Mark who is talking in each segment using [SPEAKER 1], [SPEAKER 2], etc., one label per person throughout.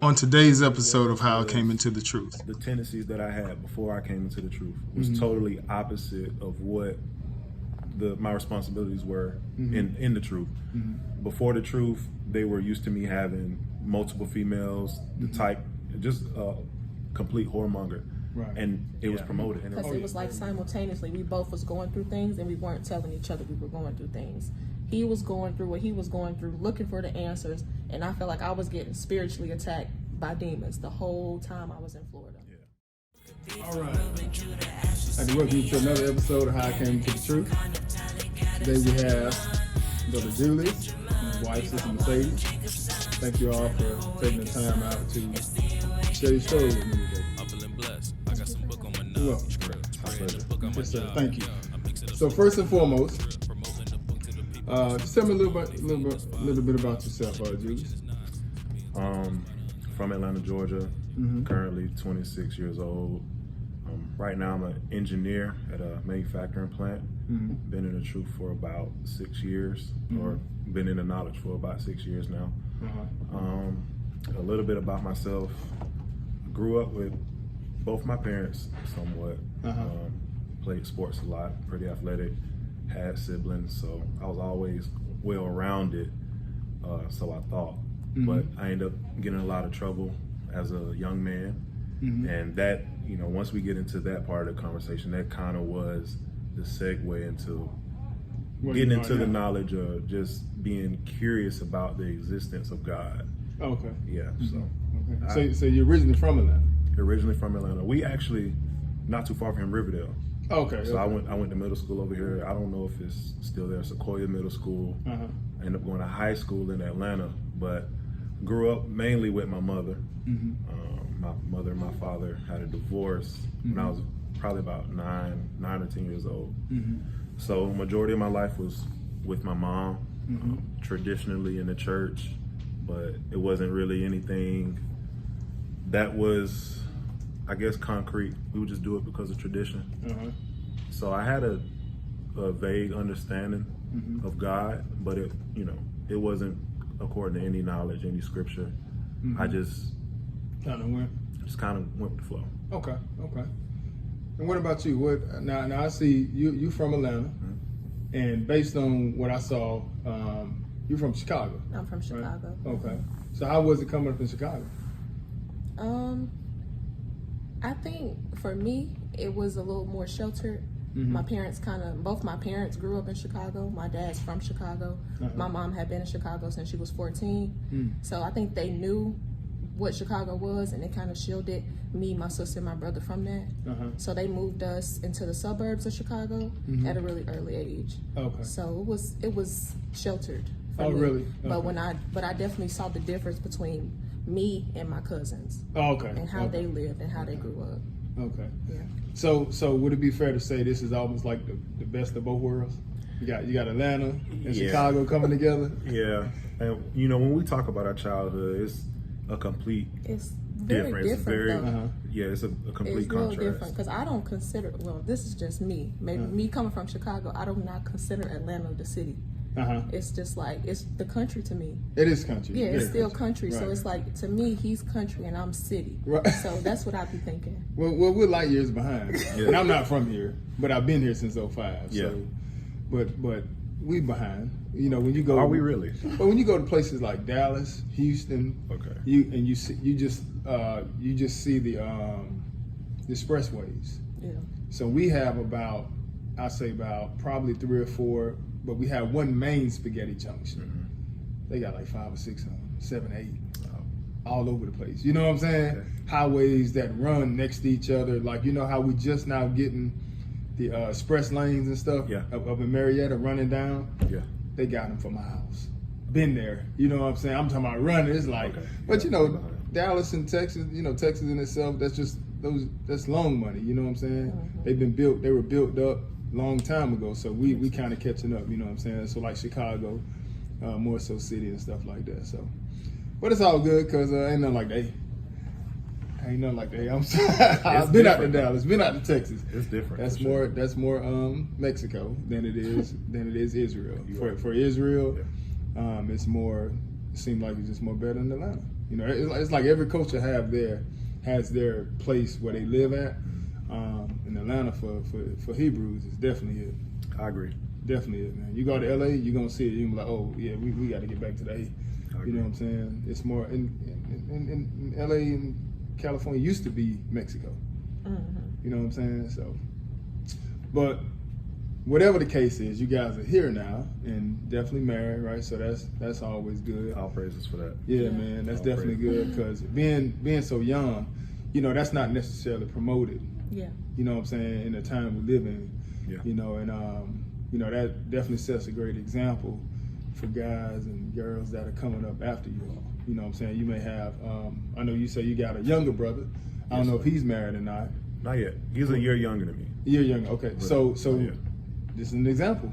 [SPEAKER 1] On today's episode of How I Came Into the Truth.
[SPEAKER 2] The tendencies that I had before I came into the truth was totally opposite of what my responsibilities were in the truth. Before the truth, they were used to me having multiple females, the type, just a complete whoremonger.
[SPEAKER 3] Right.
[SPEAKER 2] And it was promoted.
[SPEAKER 4] Because it was like simultaneously, we both was going through things and we weren't telling each other we were going through things. He was going through what he was going through, looking for the answers, and I felt like I was getting spiritually attacked by demons the whole time I was in Florida.
[SPEAKER 3] All right. I'd like to welcome you to another episode of How I Came to the Truth. Today we have Brother Julius and his wife, Sister Mercedes. Thank you all for taking the time out to share your story with me today.
[SPEAKER 5] I'm feeling blessed. I got some book on my nose.
[SPEAKER 3] You're welcome.
[SPEAKER 5] Book on my
[SPEAKER 3] Yes, sir.
[SPEAKER 5] job.
[SPEAKER 3] Thank you.
[SPEAKER 5] I mix it up.
[SPEAKER 3] So first and foremost,
[SPEAKER 5] Promoting the book to the people.
[SPEAKER 3] just tell me a little bit about yourself, Julius.
[SPEAKER 2] From Atlanta, Georgia, currently 26 years old. Right now I'm an engineer at a manufacturing plant. Been in the truth for about 6 years, or been in the knowledge for about 6 years now. A little bit about myself. Grew up with both my parents somewhat. Played sports a lot, pretty athletic, had siblings, so I was always well-rounded, so I thought. But I ended up getting in a lot of trouble as a young man. And that, once we get into that part of the conversation, that kind of was the segue into getting into the knowledge of just being curious about the existence of God.
[SPEAKER 3] Okay.
[SPEAKER 2] Yeah, so.
[SPEAKER 3] Okay. So you're originally from Atlanta?
[SPEAKER 2] Originally from Atlanta. We actually, not too far from Riverdale.
[SPEAKER 3] Okay.
[SPEAKER 2] So I went to middle school over here. I don't know if it's still there, Sequoia Middle School. I ended up going to high school in Atlanta, but grew up mainly with my mother. My mother and my father had a divorce when I was probably about 9 or 10 years old. So majority of my life was with my mom, traditionally in the church, but it wasn't really anything that was, I guess, concrete. We would just do it because of tradition. So I had a vague understanding of God, but it wasn't according to any knowledge, any scripture. I just
[SPEAKER 3] Kind
[SPEAKER 2] of went with the flow.
[SPEAKER 3] Okay. And what about you? What now? I see you from Atlanta, and based on what I saw, you're from Chicago.
[SPEAKER 4] I'm from Chicago.
[SPEAKER 3] Right? Okay. So how was it coming up in Chicago?
[SPEAKER 4] I think for me, it was a little more sheltered. My parents both my parents grew up in Chicago. My dad's from Chicago. My mom had been in Chicago since she was 14. So I think they knew what Chicago was, and it kind of shielded me, my sister, and my brother from that. So they moved us into the suburbs of Chicago at a really early age.
[SPEAKER 3] Okay.
[SPEAKER 4] So it was sheltered. For me.
[SPEAKER 3] Really?
[SPEAKER 4] But but I definitely saw the difference between me and my cousins.
[SPEAKER 3] Okay.
[SPEAKER 4] And how they lived and how they grew up.
[SPEAKER 3] Okay.
[SPEAKER 4] Yeah.
[SPEAKER 3] So would it be fair to say this is almost like the best of both worlds? You got Atlanta and Chicago coming together.
[SPEAKER 2] Yeah, and when we talk about our childhood, it's a complete
[SPEAKER 4] It's very different though.
[SPEAKER 2] Yeah, it's a complete
[SPEAKER 4] It's real
[SPEAKER 2] contrast.
[SPEAKER 4] different because I don't consider, this is just me. Maybe me coming from Chicago, I do not consider Atlanta the city. It's just like, it's the country to me.
[SPEAKER 3] It is country.
[SPEAKER 4] Yeah, it's still country.
[SPEAKER 3] Right.
[SPEAKER 4] So it's like, to me, he's country and I'm city.
[SPEAKER 3] Right.
[SPEAKER 4] So that's what I be thinking.
[SPEAKER 3] Well, we're light years behind, and I'm not from here, but I've been here since '05.
[SPEAKER 2] Yeah.
[SPEAKER 3] So, but we behind. When you go,
[SPEAKER 2] Are we really?
[SPEAKER 3] But when you go to places like Dallas, Houston,
[SPEAKER 2] Okay.
[SPEAKER 3] you just see the expressways.
[SPEAKER 4] Yeah.
[SPEAKER 3] So we have about probably 3 or 4, but we have one main spaghetti junction. They got like 5 or 6 of them, 7, 8, all over the place. You know what I'm saying?
[SPEAKER 2] Okay.
[SPEAKER 3] Highways that run next to each other. Like, how we just now getting the express lanes and stuff up in Marietta running down.
[SPEAKER 2] Yeah.
[SPEAKER 3] They got them for miles. Been there. You know what I'm saying? I'm talking about running. It's like, but Dallas and Texas, Texas in itself, that's long money. You know what I'm saying? They were built up long time ago. So we kind of catching up, you know what I'm saying? So like Chicago, more so city and stuff like that. So, but it's all good because ain't nothing like that. Ain't nothing like that. I'm sorry. I've been out to Dallas, been out to Texas.
[SPEAKER 2] It's different.
[SPEAKER 3] That's more Mexico than it is Israel. For Israel, it's more. It seemed like it's just more better than Atlanta. You know, it's like every culture has their place where they live at. In Atlanta for Hebrews, it's definitely it.
[SPEAKER 2] I agree.
[SPEAKER 3] Definitely it, man. You go to LA, you're gonna see it. You're gonna be like, oh yeah, we got to get back to the A. You know what I'm saying? It's more in LA and California used to be Mexico. You know what I'm saying? So, but whatever the case is, you guys are here now and definitely married, right? So that's always good.
[SPEAKER 2] All praises for that.
[SPEAKER 3] Yeah, man, that's
[SPEAKER 2] All
[SPEAKER 3] definitely good because being so young, you know, that's not necessarily promoted.
[SPEAKER 4] Yeah.
[SPEAKER 3] You know what I'm saying? In the time we live in,
[SPEAKER 2] Yeah.
[SPEAKER 3] you know, and you know, that definitely sets a great example for guys and girls that are coming up after you all. You know what I'm saying? You may have, I know you say you got a younger brother. I don't know if he's married or not.
[SPEAKER 2] Not yet. He's a year younger than me.
[SPEAKER 3] You're younger, okay. So
[SPEAKER 2] yeah.
[SPEAKER 3] this is an example.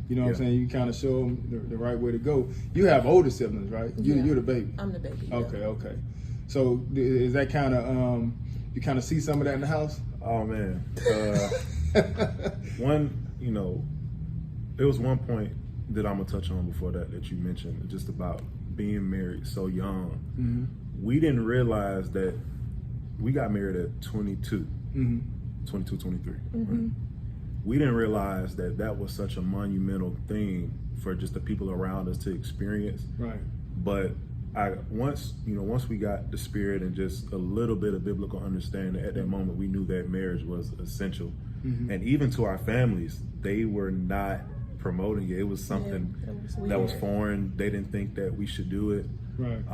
[SPEAKER 3] You know what I'm
[SPEAKER 2] Yeah.
[SPEAKER 3] saying? You kind of show them the right way to go. You have older siblings, right? You're the baby.
[SPEAKER 4] I'm the baby. yeah.
[SPEAKER 3] Okay. So is that kind of, you kind of see some of that in the house?
[SPEAKER 2] Oh man. You know, there was one point that I'm gonna touch on before that you mentioned, just about being married so young.
[SPEAKER 3] Mm-hmm.
[SPEAKER 2] We didn't realize that we got married at 22, 22, 23. Right? We didn't realize that was such a monumental thing for just the people around us to experience.
[SPEAKER 3] Right.
[SPEAKER 2] But once we got the spirit and just a little bit of biblical understanding, at that moment we knew that marriage was essential. And even to our families, they were not promoting it. It was something that was foreign. They didn't think that we should do it.
[SPEAKER 3] Right.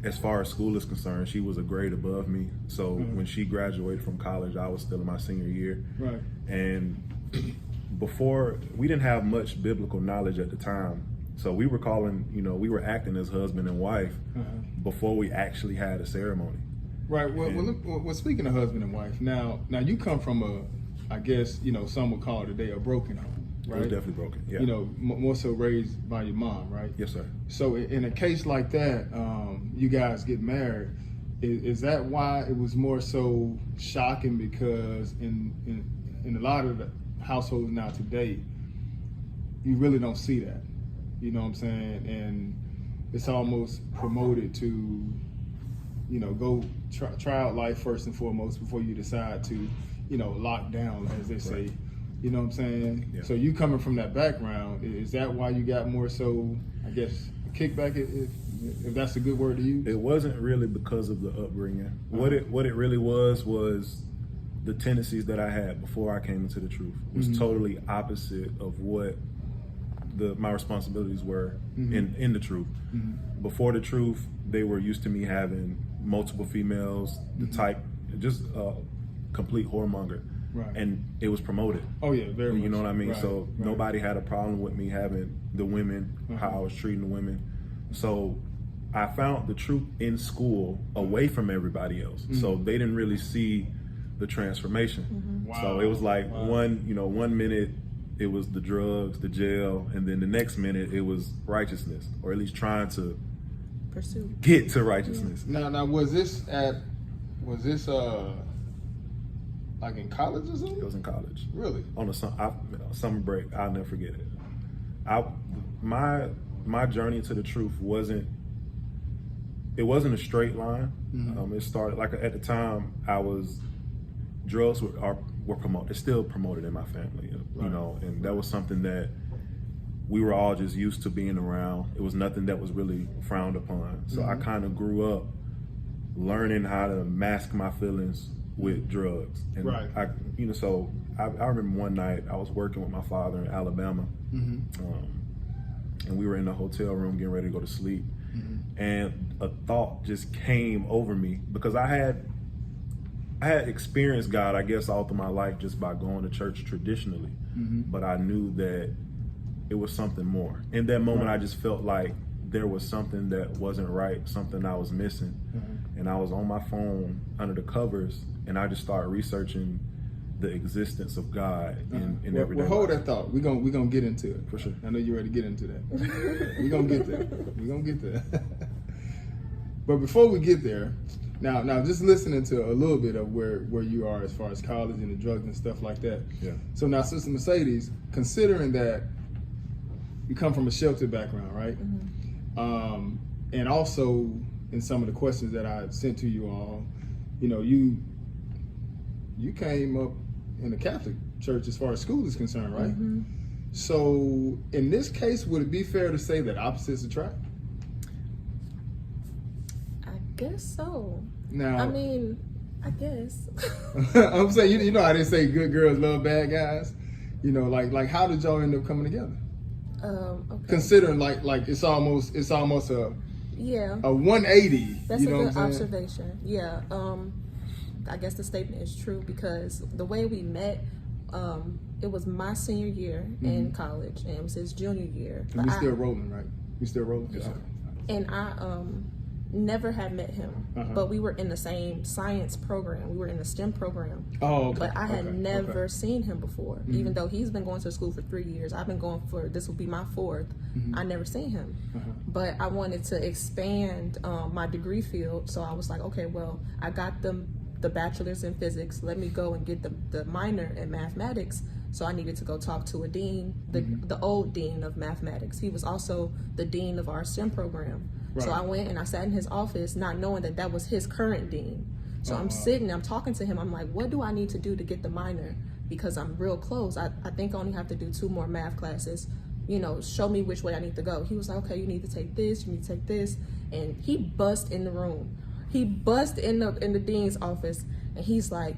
[SPEAKER 2] As far as school is concerned, she was a grade above me. So when she graduated from college, I was still in my senior year.
[SPEAKER 3] Right.
[SPEAKER 2] And before, we didn't have much biblical knowledge at the time. So we were we were acting as husband and wife before we actually had a ceremony.
[SPEAKER 3] Right. Well, speaking of husband and wife, now you come from I guess, you know, some would call it today a broken home, right?
[SPEAKER 2] It was definitely broken, yeah.
[SPEAKER 3] You know, more so raised by your mom, right?
[SPEAKER 2] Yes, sir.
[SPEAKER 3] So in a case like that, you guys get married. Is that why it was more so shocking? Because in a lot of the households now today, you really don't see that. You know what I'm saying? And it's almost promoted to, you know, go try out life first and foremost before you decide to, you know, lock down, as they say.
[SPEAKER 2] Right.
[SPEAKER 3] You know what I'm saying?
[SPEAKER 2] Yeah.
[SPEAKER 3] So you coming from that background, is that why you got more so, I guess, kickback, if that's a good word to use?
[SPEAKER 2] It wasn't really because of the upbringing. What it really was the tendencies that I had before I came into the truth was totally opposite of what my responsibilities were in the truth. Before the truth, they were used to me having multiple females, the type, just complete whoremonger.
[SPEAKER 3] Right.
[SPEAKER 2] And it was promoted.
[SPEAKER 3] Oh yeah, very much.
[SPEAKER 2] You know what I mean?
[SPEAKER 3] Right,
[SPEAKER 2] So
[SPEAKER 3] right.
[SPEAKER 2] nobody had a problem with me having the women, how I was treating the women. So I found the truth in school away from everybody else. So they didn't really see the transformation.
[SPEAKER 3] Wow.
[SPEAKER 2] So it was like one minute it was the drugs, the jail, and then the next minute it was righteousness, or at least trying to
[SPEAKER 4] Pursue.
[SPEAKER 2] get to righteousness.
[SPEAKER 3] Now was this like in college or something?
[SPEAKER 2] It was in college.
[SPEAKER 3] Really?
[SPEAKER 2] On a summer break, I'll never forget it. My journey to the truth wasn't a straight line. It started like at the time drugs were promoted. It's still promoted in my family, you know, and that was something that we were all just used to being around. It was nothing that was really frowned upon. So I kind of grew up learning how to mask my feelings with drugs. And
[SPEAKER 3] Right.
[SPEAKER 2] So I remember one night I was working with my father in Alabama, and we were in the hotel room getting ready to go to sleep, and a thought just came over me because I had experienced God, I guess, all through my life just by going to church traditionally, but I knew that it was something more. In that moment, I just felt like there was something that wasn't right, something I was missing, and I was on my phone under the covers, and I just started researching the existence of God in everyday
[SPEAKER 3] Well, hold
[SPEAKER 2] life.
[SPEAKER 3] that thought. We're gonna get into it.
[SPEAKER 2] For sure.
[SPEAKER 3] I know you're ready to get into that. We're gonna get there. We're gonna get there. But before we get there, now just listening to a little bit of where you are as far as college and the drugs and stuff like that.
[SPEAKER 2] Yeah.
[SPEAKER 3] So now, Sister Mercedes, considering that you come from a sheltered background, right? And also in some of the questions that I sent to you all, you know, you came up in the Catholic church as far as school is concerned, right?
[SPEAKER 4] Mm-hmm.
[SPEAKER 3] So in this case, would it be fair to say that opposites attract?
[SPEAKER 4] I guess so.
[SPEAKER 3] Now,
[SPEAKER 4] I mean, I guess.
[SPEAKER 3] I'm saying, you know how they say good girls love bad guys? You know, like how did y'all end up coming together?
[SPEAKER 4] Okay.
[SPEAKER 3] Considering like it's almost a
[SPEAKER 4] Yeah.
[SPEAKER 3] 180.
[SPEAKER 4] That's
[SPEAKER 3] you know
[SPEAKER 4] a
[SPEAKER 3] what
[SPEAKER 4] good
[SPEAKER 3] I'm saying?
[SPEAKER 4] observation. Yeah. I guess the statement is true because the way we met, it was my senior year in college, and it was his junior year.
[SPEAKER 3] And we still rolling, right? We still rolling?
[SPEAKER 4] Yeah. And I never had met him, but we were in the same science program. We were in the STEM program.
[SPEAKER 3] Oh, okay.
[SPEAKER 4] But I had never seen him before, even though he's been going to school for 3 years. I've been going for, this will be my 4th. I never seen him. But I wanted to expand my degree field, so I was like, okay, well, I got the bachelor's in physics. Let me go and get the minor in mathematics. So I needed to go talk to a dean, the old dean of mathematics. He was also the dean of our STEM program.
[SPEAKER 3] Right.
[SPEAKER 4] So I went and I sat in his office, not knowing that was his current dean. So I'm sitting, I'm talking to him. I'm like, what do I need to do to get the minor? Because I'm real close. I think I only have to do 2 more math classes. You know, show me which way I need to go. He was like, okay, you need to take this, you need to take this. And he bust in the room. He bust in the dean's office, and he's like,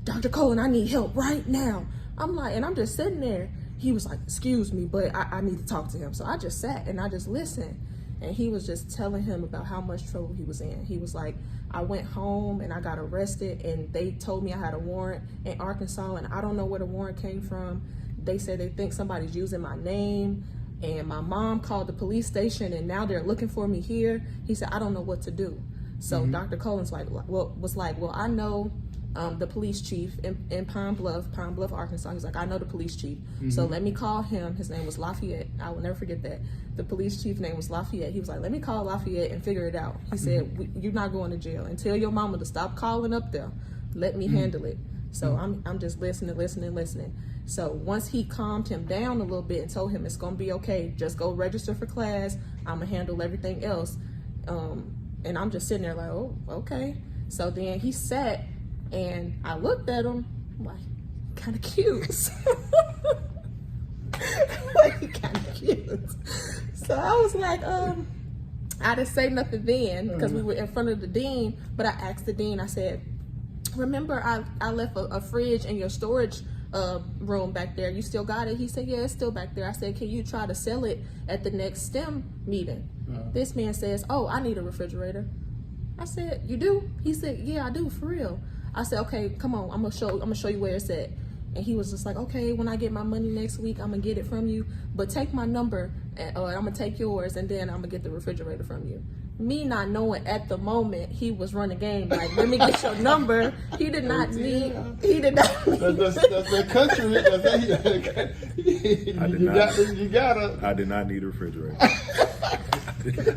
[SPEAKER 4] Dr. Cullen, I need help right now. I'm like, and I'm just sitting there. He was like, excuse me, but I need to talk to him. So I just sat and I just listened. And he was just telling him about how much trouble he was in. He was like, I went home and I got arrested, and they told me I had a warrant in Arkansas, and I don't know where the warrant came from. They said they think somebody's using my name, and my mom called the police station, and now they're looking for me here. He said, I don't know what to do. So Dr. Cullen's was like, well, I know the police chief in Pine Bluff, Arkansas. He's like, I know the police chief. So let me call him. His name was Lafayette. I will never forget that. The police chief name was Lafayette. He was like, let me call Lafayette and figure it out. He said, you're not going to jail. And tell your mama to stop calling up there. Let me handle it. So I'm just listening. So once he calmed him down a little bit and told him it's going to be okay, just go register for class. I'm going to handle everything else. And I'm just sitting there like, oh, okay. So then he sat, and I looked at him, like, kind of cute. Like, kind of cute. So I was like, I didn't say nothing then because we were in front of the dean, but I asked the dean, I said, remember I left a fridge in your storage room back there. You still got it? He said, yeah, it's still back there. I said, can you try to sell it at the next STEM meeting? This man says, oh, I need a refrigerator. I said, you do? He said, yeah, I do, for real. I said, okay, come on, I'm gonna show you where it's at. And he was just like, okay, when I get my money next week, I'm gonna get it from you, but take my number, or I'm gonna take yours, and then I'm gonna get the refrigerator from you. Me not knowing at the moment he was running game, like, let me get your number. He did not need.
[SPEAKER 3] That's the country. You gotta.
[SPEAKER 2] I did not need a refrigerator.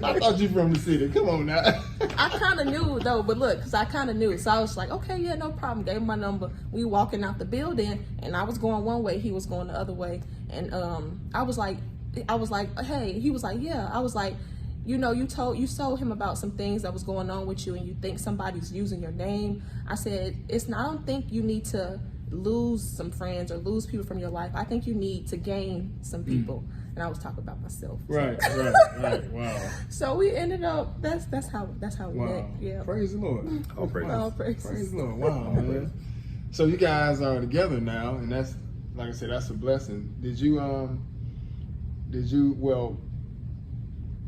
[SPEAKER 3] I thought you from the city. Come on now.
[SPEAKER 4] I kind of knew though, but look, because I kind of knew. So I was like, okay, yeah, no problem. Gave him my number. We walking out the building, and I was going one way, he was going the other way. And I was like, hey. He was like, yeah. I was like, you know, you told him about some things that was going on with you, and you think somebody's using your name. I said, I don't think you need to lose some friends or lose people from your life. I think you need to gain some people. And I was talking about myself.
[SPEAKER 3] Right. Wow.
[SPEAKER 4] So we ended up. That's how we met. Yeah.
[SPEAKER 3] Praise the Lord.
[SPEAKER 2] Oh, praise.
[SPEAKER 4] Oh, praise.
[SPEAKER 3] Praise the Lord. Wow, man. So you guys are together now, and that's, like I said, that's a blessing. Did you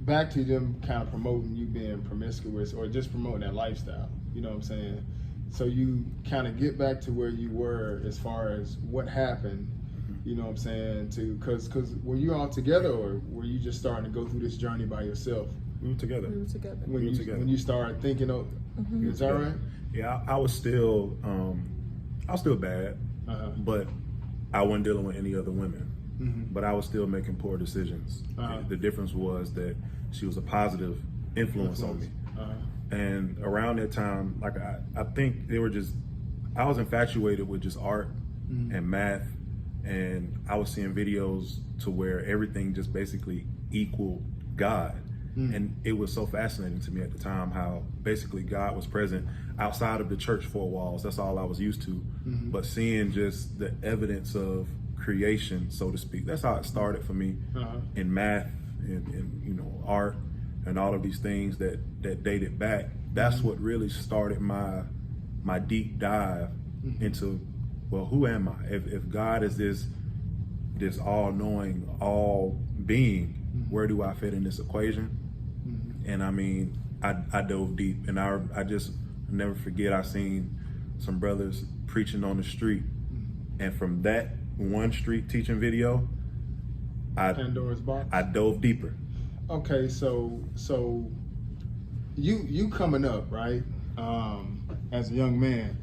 [SPEAKER 3] back to them kind of promoting you being promiscuous or just promoting that lifestyle, you know what I'm saying? So you kind of get back to where you were as far as what happened, you know what I'm saying, because were you all together, or were you just starting to go through this journey by yourself?
[SPEAKER 2] We were together.
[SPEAKER 3] When you started thinking of, is that right?
[SPEAKER 2] Yeah, I was still bad, but I wasn't dealing with any other women. But I was still making poor decisions. The difference was that she was a positive influence on me. And around that time, like I think I was infatuated with just art and math, and I was seeing videos to where everything just basically equaled God. And it was so fascinating to me at the time how basically God was present outside of the church four walls. That's all I was used to. But seeing just the evidence of creation, so to speak, that's how it started for me in math and you know, art and all of these things that dated back. That's what really started my deep dive into, well, who am I? If God is this all-knowing, all-being, where do I fit in this equation? And I mean, I dove deep, and I just never forget, I seen some brothers preaching on the street, and from that one street teaching video,
[SPEAKER 3] Pandora's box.
[SPEAKER 2] I dove deeper.
[SPEAKER 3] Okay, so you coming up, right? As a young man,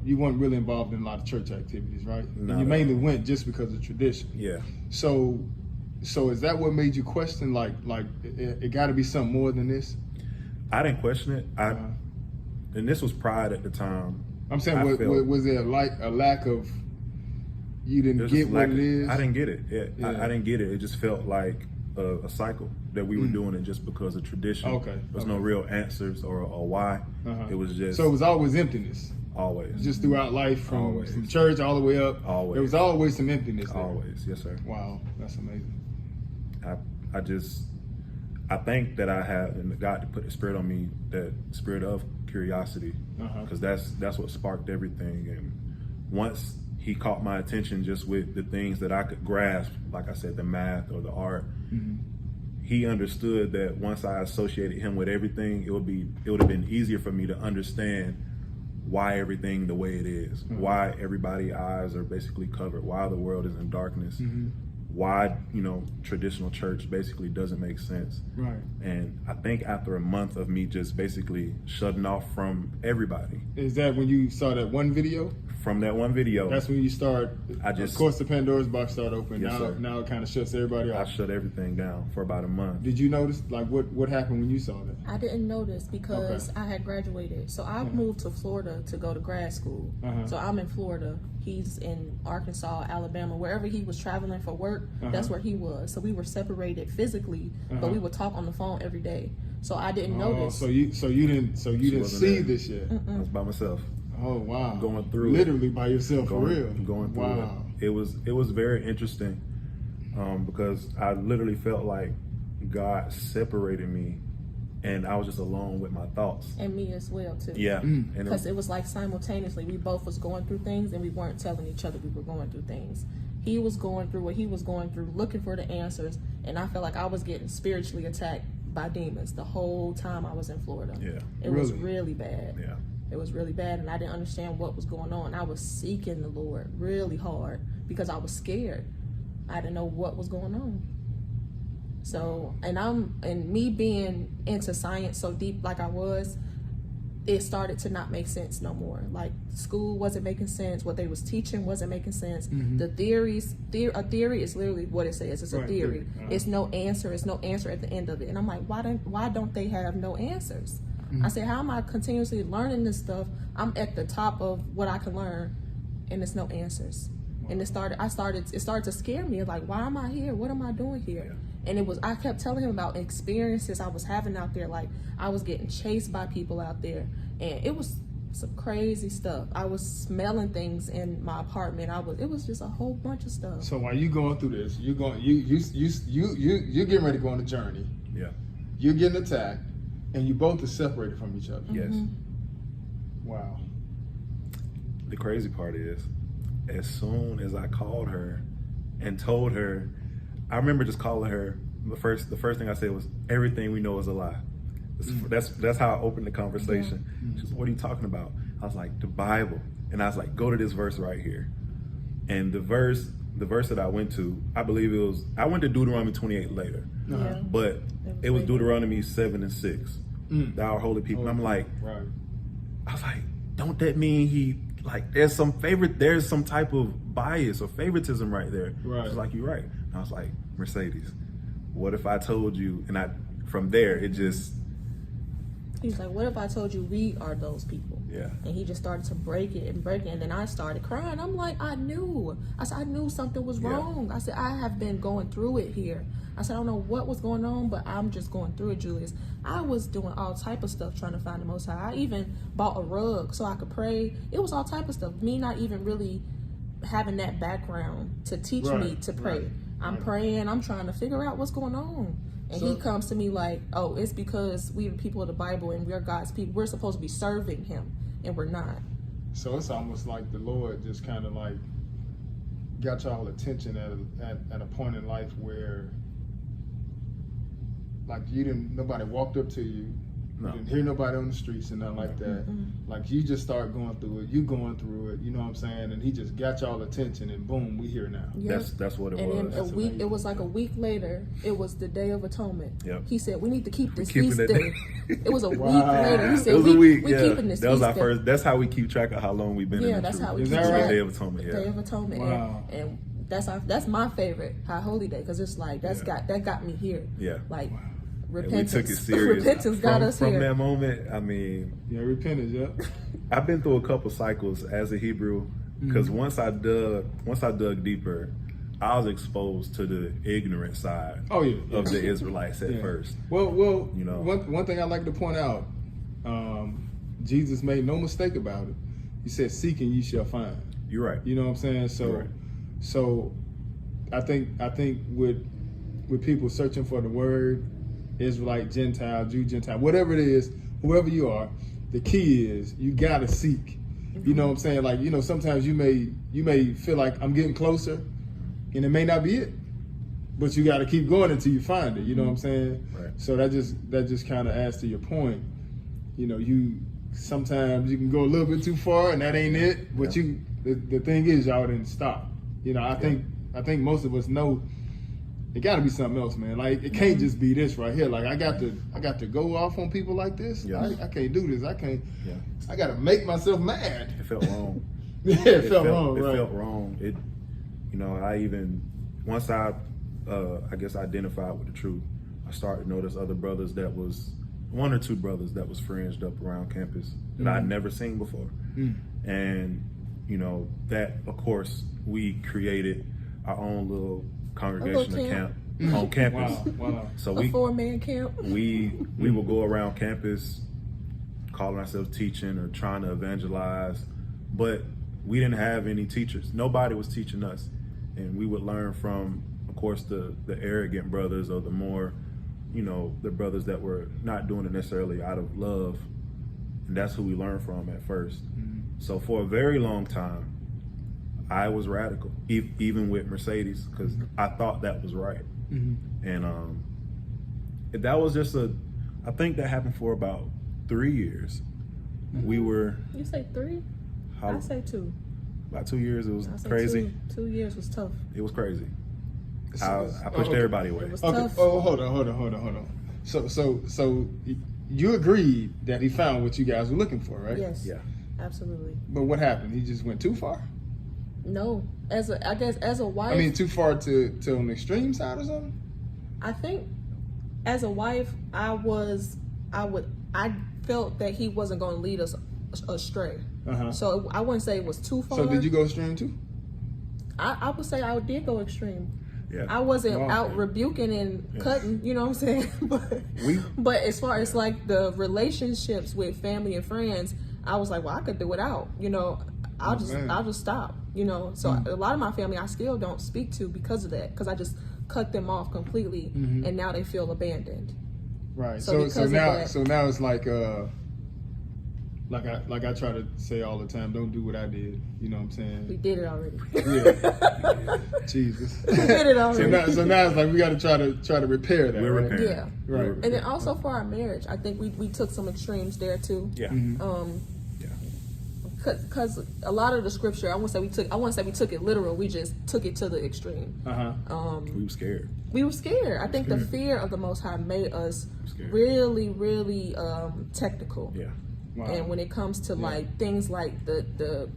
[SPEAKER 3] you weren't really involved in a lot of church activities, right?
[SPEAKER 2] Not
[SPEAKER 3] And you
[SPEAKER 2] at
[SPEAKER 3] mainly went just because of tradition.
[SPEAKER 2] Yeah.
[SPEAKER 3] So is that what made you question, like it got to be something more than this?
[SPEAKER 2] I didn't question it. And this was pride at the time.
[SPEAKER 3] I'm saying,
[SPEAKER 2] I felt-
[SPEAKER 3] was there a lack of, you didn't
[SPEAKER 2] There's
[SPEAKER 3] get
[SPEAKER 2] just
[SPEAKER 3] what
[SPEAKER 2] lack
[SPEAKER 3] it
[SPEAKER 2] of-
[SPEAKER 3] is?
[SPEAKER 2] I didn't get it.
[SPEAKER 3] Yeah.
[SPEAKER 2] I didn't get it. It just felt like a cycle that we were doing it just because of tradition.
[SPEAKER 3] Okay,
[SPEAKER 2] There's no real answers or why. It was just
[SPEAKER 3] So it was always emptiness,
[SPEAKER 2] always.
[SPEAKER 3] just throughout life, from
[SPEAKER 2] Always.
[SPEAKER 3] church all the way up.
[SPEAKER 2] Always.
[SPEAKER 3] There was always some emptiness there.
[SPEAKER 2] Always. Yes, sir.
[SPEAKER 3] Wow, that's amazing.
[SPEAKER 2] I think that I had, and God to put the spirit on me, that spirit of curiosity, because that's what sparked everything. And once He caught my attention just with the things that I could grasp, like I said, the math or the art, He understood that once I associated Him with everything, it would have been easier for me to understand why everything the way it is, why everybody's eyes are basically covered, why the world is in darkness, why, you know, traditional church basically doesn't make sense.
[SPEAKER 3] Right.
[SPEAKER 2] And I think after a month of me just basically shutting off from everybody,
[SPEAKER 3] Is that when you saw that one video?
[SPEAKER 2] from that one video,
[SPEAKER 3] That's when you start.
[SPEAKER 2] just-
[SPEAKER 3] of course, the Pandora's box started open.
[SPEAKER 2] Yes,
[SPEAKER 3] now,
[SPEAKER 2] sir.
[SPEAKER 3] now it kind of shuts everybody
[SPEAKER 2] I
[SPEAKER 3] off.
[SPEAKER 2] shut everything down for about a month.
[SPEAKER 3] Did you notice, like, what happened when you saw that?
[SPEAKER 4] I didn't notice because
[SPEAKER 3] Okay.
[SPEAKER 4] I had graduated. So I moved to Florida to go to grad school. So I'm in Florida. He's in Arkansas, Alabama, wherever he was traveling for work. That's where he was. So we were separated physically, but we would talk on the phone every day. So I didn't notice.
[SPEAKER 3] So you didn't didn't
[SPEAKER 2] wasn't
[SPEAKER 3] see
[SPEAKER 2] there.
[SPEAKER 3] this yet.
[SPEAKER 2] I was by myself.
[SPEAKER 3] Oh wow.
[SPEAKER 2] Going through it.
[SPEAKER 3] literally by yourself, for real.
[SPEAKER 2] Going through
[SPEAKER 3] wow.
[SPEAKER 2] it. It was very interesting because I literally felt like God separated me, and I was just alone with my thoughts.
[SPEAKER 4] And me as well too.
[SPEAKER 2] Yeah, and
[SPEAKER 4] Because it was like simultaneously, we both was going through things and we weren't telling each other we were going through things. He was going through what he was going through, looking for the answers, and I felt like I was getting spiritually attacked by demons the whole time I was in Florida.
[SPEAKER 2] Yeah.
[SPEAKER 4] It was
[SPEAKER 3] Really?
[SPEAKER 4] really bad.
[SPEAKER 2] yeah,
[SPEAKER 4] It was really bad, and I didn't understand what was going on. I was seeking the Lord really hard because I was scared. I didn't know what was going on. So, and me being into science so deep like I was, it started to not make sense no more. Like school wasn't making sense. What they was teaching wasn't making sense. The theories, a theory is literally what it says. It's a
[SPEAKER 3] Right,
[SPEAKER 4] theory.
[SPEAKER 3] theory.
[SPEAKER 4] It's no answer. It's no answer at the end of it. And I'm like, why don't they have no answers? I said, how am I continuously learning this stuff? I'm at the top of what I can learn, and there's no answers. And it started to scare me. Like, why am I here? What am I doing here? And I kept telling him about experiences I was having out there. Like, I was getting chased by people out there, and it was some crazy stuff. I was smelling things in my apartment. It was just a whole bunch of stuff.
[SPEAKER 3] So while you going through this, you're getting ready to go on a journey.
[SPEAKER 2] yeah,
[SPEAKER 3] You're getting attacked, and you both are separated from each other.
[SPEAKER 2] yes.
[SPEAKER 3] Wow.
[SPEAKER 2] The crazy part is, as soon as I called her and told her, I remember just calling her. The first thing I said was, "Everything we know is a lie." That's how I opened the conversation. She said, "What are you talking about?" I was like, "The Bible," and I was like, "Go to this verse right here." And the verse that I went to, I believe I went to Deuteronomy 28 later,
[SPEAKER 4] Yeah.
[SPEAKER 2] but it was
[SPEAKER 4] later.
[SPEAKER 2] Deuteronomy 7 and 6. Thou art holy people. And I'm like,
[SPEAKER 3] Right.
[SPEAKER 2] I was like, don't that mean there's some type of bias or favoritism right there.
[SPEAKER 3] Right.
[SPEAKER 2] She's like, you're right. And I was like, Mercedes, what if I told you? And from there, it just,
[SPEAKER 4] He was like, what if I told you we are those people?
[SPEAKER 2] Yeah.
[SPEAKER 4] And he just started to break it, and then I started crying. I'm like, I knew something was wrong. I said, I have been going through it here. I said, I don't know what was going on, but I'm just going through it, Julius. I was doing all type of stuff trying to find the Most High. I even bought a rug so I could pray. It was all type of stuff. Me not even really having that background to teach me to pray. I'm praying. I'm trying to figure out what's going on. And he comes to me like, oh, it's because we the people of the Bible and we're God's people. We're supposed to be serving him, and we're not.
[SPEAKER 3] So it's almost like the Lord just kind of like got y'all attention at a point in life where like nobody walked up to you.
[SPEAKER 2] No.
[SPEAKER 3] You didn't hear nobody on the streets and nothing like that. Like you just start going through it. You going through it. You know what I'm saying? And he just got y'all attention, and boom, we here now.
[SPEAKER 4] Yep.
[SPEAKER 2] That's what it
[SPEAKER 4] and
[SPEAKER 2] was.
[SPEAKER 4] then it was like a week later, it was the Day of Atonement.
[SPEAKER 2] Yep.
[SPEAKER 4] He said, we need to keep this
[SPEAKER 2] keeping
[SPEAKER 4] feast
[SPEAKER 2] that
[SPEAKER 4] day. It was a week later. He said,
[SPEAKER 2] It was a week.
[SPEAKER 4] we
[SPEAKER 2] Yeah.
[SPEAKER 4] keeping this
[SPEAKER 2] That was
[SPEAKER 4] feast
[SPEAKER 2] our
[SPEAKER 4] day.
[SPEAKER 2] first. That's how we keep track of how long we've been in the
[SPEAKER 4] that's
[SPEAKER 2] truth.
[SPEAKER 4] how we
[SPEAKER 3] Is
[SPEAKER 4] keep
[SPEAKER 3] that
[SPEAKER 4] track.
[SPEAKER 3] right?
[SPEAKER 2] Day of Atonement. Yeah.
[SPEAKER 4] Day of Atonement.
[SPEAKER 3] Wow.
[SPEAKER 4] And that's my favorite High Holy Day, because it's like that got me here.
[SPEAKER 2] Yeah.
[SPEAKER 4] Like
[SPEAKER 2] And we
[SPEAKER 4] repentance.
[SPEAKER 2] took it serious.
[SPEAKER 4] Repentance got us
[SPEAKER 2] from
[SPEAKER 4] here.
[SPEAKER 2] that moment. I mean,
[SPEAKER 3] Yeah, repentance. Yeah.
[SPEAKER 2] I've been through a couple cycles as a Hebrew because once I dug deeper, I was exposed to the ignorant side
[SPEAKER 3] Oh yeah.
[SPEAKER 2] of the Israelites at first.
[SPEAKER 3] Well,
[SPEAKER 2] You know.
[SPEAKER 3] one thing I like to point out, Jesus made no mistake about it. He said, "Seek and ye shall find."
[SPEAKER 2] You're right.
[SPEAKER 3] You know what I'm saying? So,
[SPEAKER 2] You're right.
[SPEAKER 3] so I think with people searching for the word, Israelite, Gentile, Jew, Gentile, whatever it is, whoever you are, the key is you gotta seek. You know what I'm saying? Like, you know, sometimes you may feel like I'm getting closer, and it may not be it, but you got to keep going until you find it. You know what I'm saying?
[SPEAKER 2] Right.
[SPEAKER 3] So that just kind of adds to your point. You know, sometimes you can go a little bit too far, and that ain't it. But the thing is, y'all didn't stop. You know, I think most of us know it got to be something else, man. Like it can't just be this right here. Like I got to go off on people like this.
[SPEAKER 2] Yes.
[SPEAKER 3] I can't do this. I can't.
[SPEAKER 2] Yeah.
[SPEAKER 3] I got to make myself mad.
[SPEAKER 2] It felt wrong.
[SPEAKER 3] Yeah, it felt wrong.
[SPEAKER 2] It
[SPEAKER 3] Right.
[SPEAKER 2] felt wrong. It, you know, once I guess identified with the truth, I started to notice other brothers that was one or two brothers that was fringed up around campus that I'd never seen before, and you know that of course we created our own little congregational camp on campus.
[SPEAKER 3] Wow.
[SPEAKER 2] So
[SPEAKER 4] A 4-man camp.
[SPEAKER 2] we would go around campus calling ourselves teaching or trying to evangelize, but we didn't have any teachers. Nobody was teaching us, and we would learn from, of course, the arrogant brothers or the more, you know, the brothers that were not doing it necessarily out of love, and that's who we learned from at first. So for a very long time, I was radical, even with Mercedes, because I thought that was right. And that was just I think that happened for about 3 years. We were
[SPEAKER 4] You say 3? I say 2.
[SPEAKER 2] about 2 years. It was
[SPEAKER 4] I say
[SPEAKER 2] crazy.
[SPEAKER 4] 2 years was tough.
[SPEAKER 2] It was crazy. I pushed everybody away.
[SPEAKER 4] It was
[SPEAKER 3] Okay.
[SPEAKER 4] tough.
[SPEAKER 3] Oh, hold on. So you agreed that he found what you guys were looking for, right?
[SPEAKER 4] Yes.
[SPEAKER 2] Yeah.
[SPEAKER 4] Absolutely.
[SPEAKER 3] But what happened? He just went too far.
[SPEAKER 4] No. I guess as a wife.
[SPEAKER 3] I mean, too far to an extreme side or something.
[SPEAKER 4] I think as a wife, I felt that he wasn't going to lead us astray. So I wouldn't say it was too far.
[SPEAKER 3] So did you go extreme too?
[SPEAKER 4] I would say I did go extreme.
[SPEAKER 2] Yeah.
[SPEAKER 4] I wasn't
[SPEAKER 3] Wow.
[SPEAKER 4] out rebuking and cutting, you know what I'm saying? but as far as like the relationships with family and friends, I was like, well, I could do without, you know. I'll just stop, you know. So a lot of my family I still don't speak to because of that, because I just cut them off completely, and now they feel abandoned.
[SPEAKER 3] Right.
[SPEAKER 4] So
[SPEAKER 3] So
[SPEAKER 4] because of
[SPEAKER 3] now
[SPEAKER 4] that-
[SPEAKER 3] now it's like I try to say all the time, don't do what I did. You know what I'm saying?
[SPEAKER 4] We did it already.
[SPEAKER 3] Yeah. Jesus.
[SPEAKER 4] We did it already.
[SPEAKER 3] So now it's like we got to try to repair that.
[SPEAKER 2] We're
[SPEAKER 3] right?
[SPEAKER 2] repairing.
[SPEAKER 4] Yeah.
[SPEAKER 3] Right.
[SPEAKER 4] And then also for our marriage, I think we took some extremes there too.
[SPEAKER 2] Yeah. Yeah.
[SPEAKER 4] Because a lot of the scripture, I wouldn't say we took it literal. We just took it to the extreme.
[SPEAKER 2] We were scared.
[SPEAKER 4] We were scared. I think the fear of the Most High made us
[SPEAKER 2] Scared.
[SPEAKER 4] really, really technical.
[SPEAKER 2] Yeah.
[SPEAKER 3] Wow.
[SPEAKER 4] And when it comes to like things like the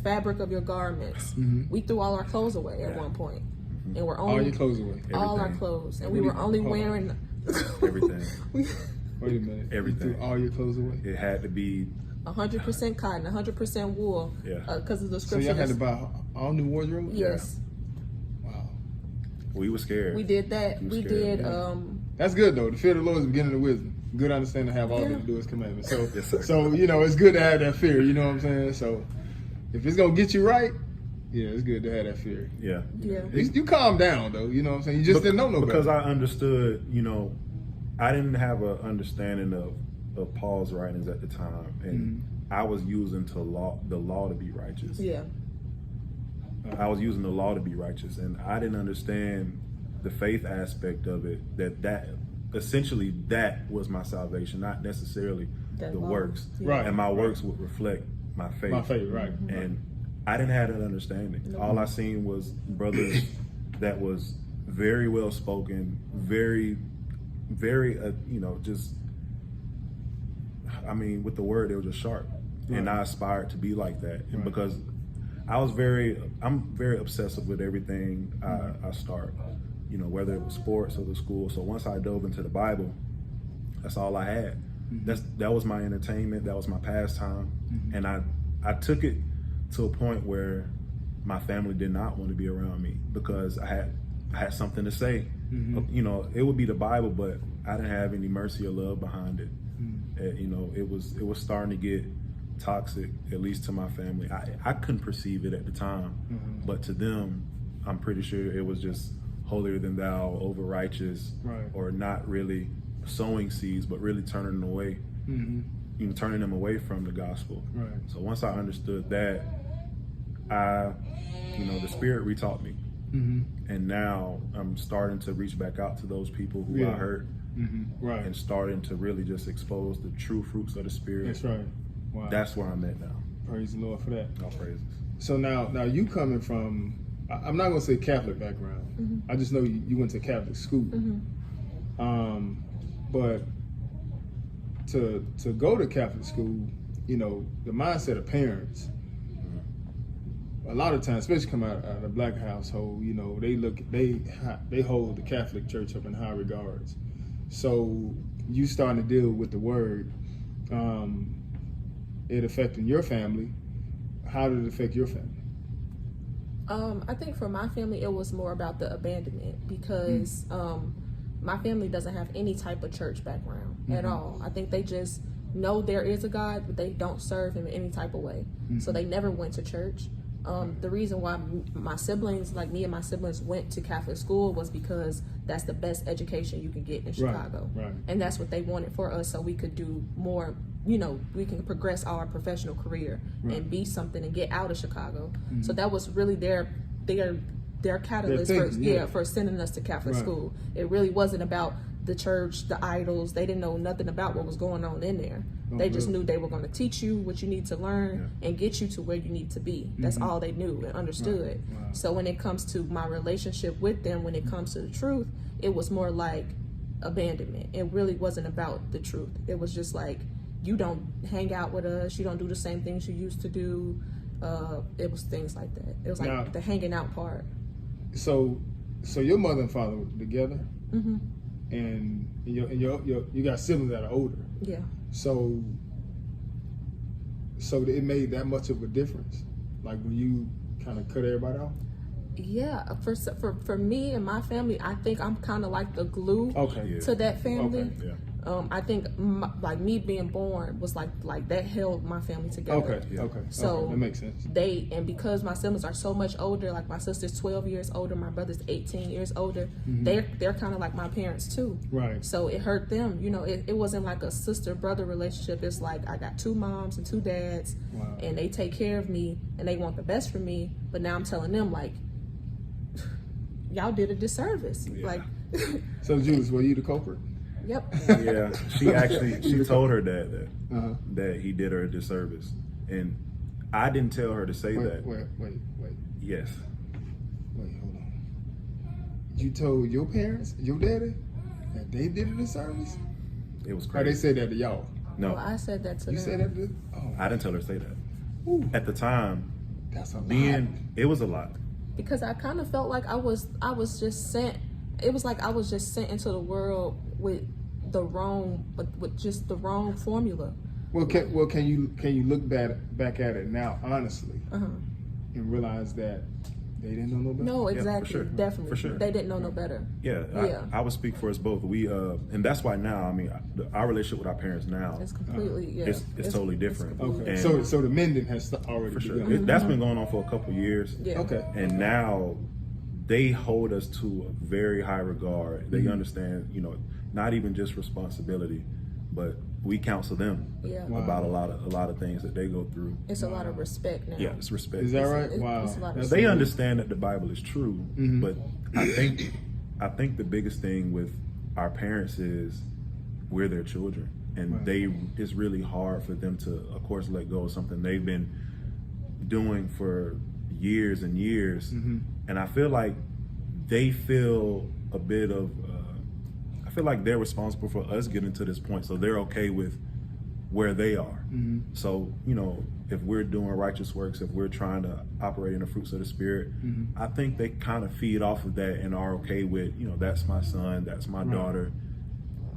[SPEAKER 4] fabric of your garments, we threw all our clothes away at one point, and we're
[SPEAKER 3] all
[SPEAKER 4] only
[SPEAKER 3] your clothes away.
[SPEAKER 4] all our
[SPEAKER 2] Everything.
[SPEAKER 4] clothes, and we were only wearing
[SPEAKER 2] Everything.
[SPEAKER 3] Wait a minute.
[SPEAKER 2] Everything.
[SPEAKER 3] You threw all your clothes away?
[SPEAKER 2] It had to be
[SPEAKER 4] 100% cotton, 100% wool.
[SPEAKER 2] Yeah.
[SPEAKER 4] Because of the
[SPEAKER 3] So
[SPEAKER 4] scripture.
[SPEAKER 3] y'all had to
[SPEAKER 4] that's-
[SPEAKER 3] buy all new wardrobe?
[SPEAKER 4] Yes,
[SPEAKER 3] Wow.
[SPEAKER 2] we were scared.
[SPEAKER 4] we did that.
[SPEAKER 2] You
[SPEAKER 4] We
[SPEAKER 2] scared
[SPEAKER 4] did.
[SPEAKER 2] me.
[SPEAKER 3] That's good though. The fear of the Lord is the beginning of wisdom. Good understanding to have all
[SPEAKER 4] Yeah.
[SPEAKER 3] men to do his commandments. So,
[SPEAKER 2] Yes, sir.
[SPEAKER 3] so it's good to have that fear. You know what I'm saying? So, if it's gonna get you right, yeah, it's good to have that fear.
[SPEAKER 2] Yeah.
[SPEAKER 4] Yeah.
[SPEAKER 3] You calm down though. You know what I'm saying? You just didn't know no
[SPEAKER 2] because
[SPEAKER 3] better.
[SPEAKER 2] I understood, I didn't have an understanding of Paul's writings at the time, and I was using the law to be righteous.
[SPEAKER 4] Yeah.
[SPEAKER 2] I was using the law to be righteous, and I didn't understand the faith aspect of it. That essentially that was my salvation, not necessarily
[SPEAKER 4] That
[SPEAKER 2] the
[SPEAKER 4] law.
[SPEAKER 2] works.
[SPEAKER 4] Yeah.
[SPEAKER 3] Right.
[SPEAKER 2] And my works would reflect my faith.
[SPEAKER 3] My faith, right?
[SPEAKER 2] And I didn't have that understanding.
[SPEAKER 4] No.
[SPEAKER 2] All I seen was brothers that was very well spoken, very, very, just. I mean, with the word, they were just sharp, and
[SPEAKER 3] Right.
[SPEAKER 2] I aspired to be like that. And
[SPEAKER 3] Right.
[SPEAKER 2] because I'm very obsessive with everything I start. Whether it was sports or the school. So once I dove into the Bible, that's all I had. That was my entertainment. That was my pastime, and I took it to a point where my family did not want to be around me because I had something to say. It would be the Bible, but I didn't have any mercy or love behind it. It was starting to get toxic, at least to my family. I couldn't perceive it at the time, but to them, I'm pretty sure it was just holier than thou, over righteous,
[SPEAKER 3] Right.
[SPEAKER 2] or not really sowing seeds, but really turning them away. Turning them away from the gospel.
[SPEAKER 3] Right.
[SPEAKER 2] So once I understood that, the Spirit retaught me, and now I'm starting to reach back out to those people who
[SPEAKER 3] Yeah.
[SPEAKER 2] I hurt,
[SPEAKER 3] Right.
[SPEAKER 2] and starting to really just expose the true fruits of the Spirit.
[SPEAKER 3] That's right. Wow.
[SPEAKER 2] That's where I'm at now.
[SPEAKER 3] Praise the Lord for that.
[SPEAKER 2] All praises.
[SPEAKER 3] So now you coming from, I'm not gonna say Catholic background. I just know you went to Catholic school. But to go to Catholic school, the mindset of parents, a lot of times, especially come out of a black household, they hold the Catholic Church up in high regards. So you starting to deal with the word, it affecting your family. How did it affect your family?
[SPEAKER 4] I think for my family, it was more about the abandonment because my family doesn't have any type of church background at all. I think they just know there is a God, but they don't serve him in any type of way. So they never went to church. The reason why my siblings, like me and my siblings, went to Catholic school was because that's the best education you can get in Chicago.
[SPEAKER 3] Right.
[SPEAKER 4] And that's what they wanted for us so we could do more, we can progress our professional career and be something and get out of Chicago. So that was really their catalyst for sending us to Catholic school. It really wasn't about the church, the idols. They didn't know nothing about what was going on in there. They just knew they were going to teach you what you need to learn and get you to where you need to be. That's all they knew and understood.
[SPEAKER 3] Wow.
[SPEAKER 4] So when it comes to my relationship with them, when it comes to the truth, it was more like abandonment. It really wasn't about the truth. It was just like, you don't hang out with us. You don't do the same things you used to do. It was things like that. It was like the hanging out part.
[SPEAKER 3] So your mother and father were together, and you got siblings that are older.
[SPEAKER 4] Yeah.
[SPEAKER 3] So it made that much of a difference, like when you kind of cut everybody off.
[SPEAKER 4] Yeah, for me and my family, I think I'm kind of like the glue
[SPEAKER 3] Okay.
[SPEAKER 4] to that family.
[SPEAKER 3] Okay.
[SPEAKER 2] Yeah.
[SPEAKER 4] I think like me being born was like that held my family together.
[SPEAKER 3] Okay. Okay.
[SPEAKER 4] So
[SPEAKER 3] okay. That makes sense.
[SPEAKER 4] Because my siblings are so much older, like my sister's 12 years older, my brother's 18 years older, they're kind of like my parents too.
[SPEAKER 3] Right.
[SPEAKER 4] So it hurt them. It wasn't like a sister-brother relationship. It's like I got two moms and two dads,
[SPEAKER 3] Wow.
[SPEAKER 4] and they take care of me and they want the best for me. But now I'm telling them like, y'all did a disservice.
[SPEAKER 2] Yeah.
[SPEAKER 4] Like,
[SPEAKER 3] So Judas, were you the culprit?
[SPEAKER 4] yep.
[SPEAKER 2] Yeah, she told her dad that
[SPEAKER 3] Uh-huh.
[SPEAKER 2] that he did her a disservice, and I didn't tell her to say that.
[SPEAKER 3] Wait.
[SPEAKER 2] Yes,
[SPEAKER 3] Wait, hold on. You told your parents, your daddy, that they did a disservice?
[SPEAKER 2] it was
[SPEAKER 3] Or
[SPEAKER 2] crazy.
[SPEAKER 3] they said that to y'all?
[SPEAKER 2] No,
[SPEAKER 4] Well, I said that to
[SPEAKER 3] You
[SPEAKER 4] them.
[SPEAKER 3] said that to Oh,
[SPEAKER 2] I didn't tell her to say that.
[SPEAKER 3] Ooh,
[SPEAKER 2] At the time,
[SPEAKER 3] that's a lot.
[SPEAKER 2] it was a lot.
[SPEAKER 4] Because I kind of felt like I was just sent. It was like I was just sent into the world with the wrong, with just the wrong formula.
[SPEAKER 3] Well, can you look back at it now honestly and realize that they didn't know no better?
[SPEAKER 4] No, exactly,
[SPEAKER 2] sure.
[SPEAKER 4] definitely.
[SPEAKER 2] For sure.
[SPEAKER 4] They didn't know no better.
[SPEAKER 2] Yeah,
[SPEAKER 4] Yeah.
[SPEAKER 2] I would speak for us both. We and that's why now, I mean, our relationship with our parents now,
[SPEAKER 4] It's completely,
[SPEAKER 2] it's totally different.
[SPEAKER 3] Okay,
[SPEAKER 2] And
[SPEAKER 3] so the mending has already
[SPEAKER 2] for sure,
[SPEAKER 3] begun.
[SPEAKER 2] that's been going on for a couple years.
[SPEAKER 4] Yeah.
[SPEAKER 3] Okay.
[SPEAKER 2] And now they hold us to a very high regard. They understand, not even just responsibility, but we counsel them
[SPEAKER 4] Yeah.
[SPEAKER 2] about a lot of things that they go through.
[SPEAKER 4] It's a lot of respect now.
[SPEAKER 2] Yeah, it's respect.
[SPEAKER 3] Is that right?
[SPEAKER 4] It's-
[SPEAKER 3] Wow.
[SPEAKER 4] it's a lot of
[SPEAKER 3] That's
[SPEAKER 2] They
[SPEAKER 3] amazing.
[SPEAKER 2] understand that the Bible is true, but I think the biggest thing with our parents is we're their children, and
[SPEAKER 3] Right.
[SPEAKER 2] it's really hard for them to, of course, let go of something they've been doing for years and years. And I feel like they feel a bit of I feel like they're responsible for us getting to this point, so they're okay with where they are. So, if we're doing righteous works, if we're trying to operate in the fruits of the Spirit, I think they kind of feed off of that and are okay with, that's my son, that's my daughter.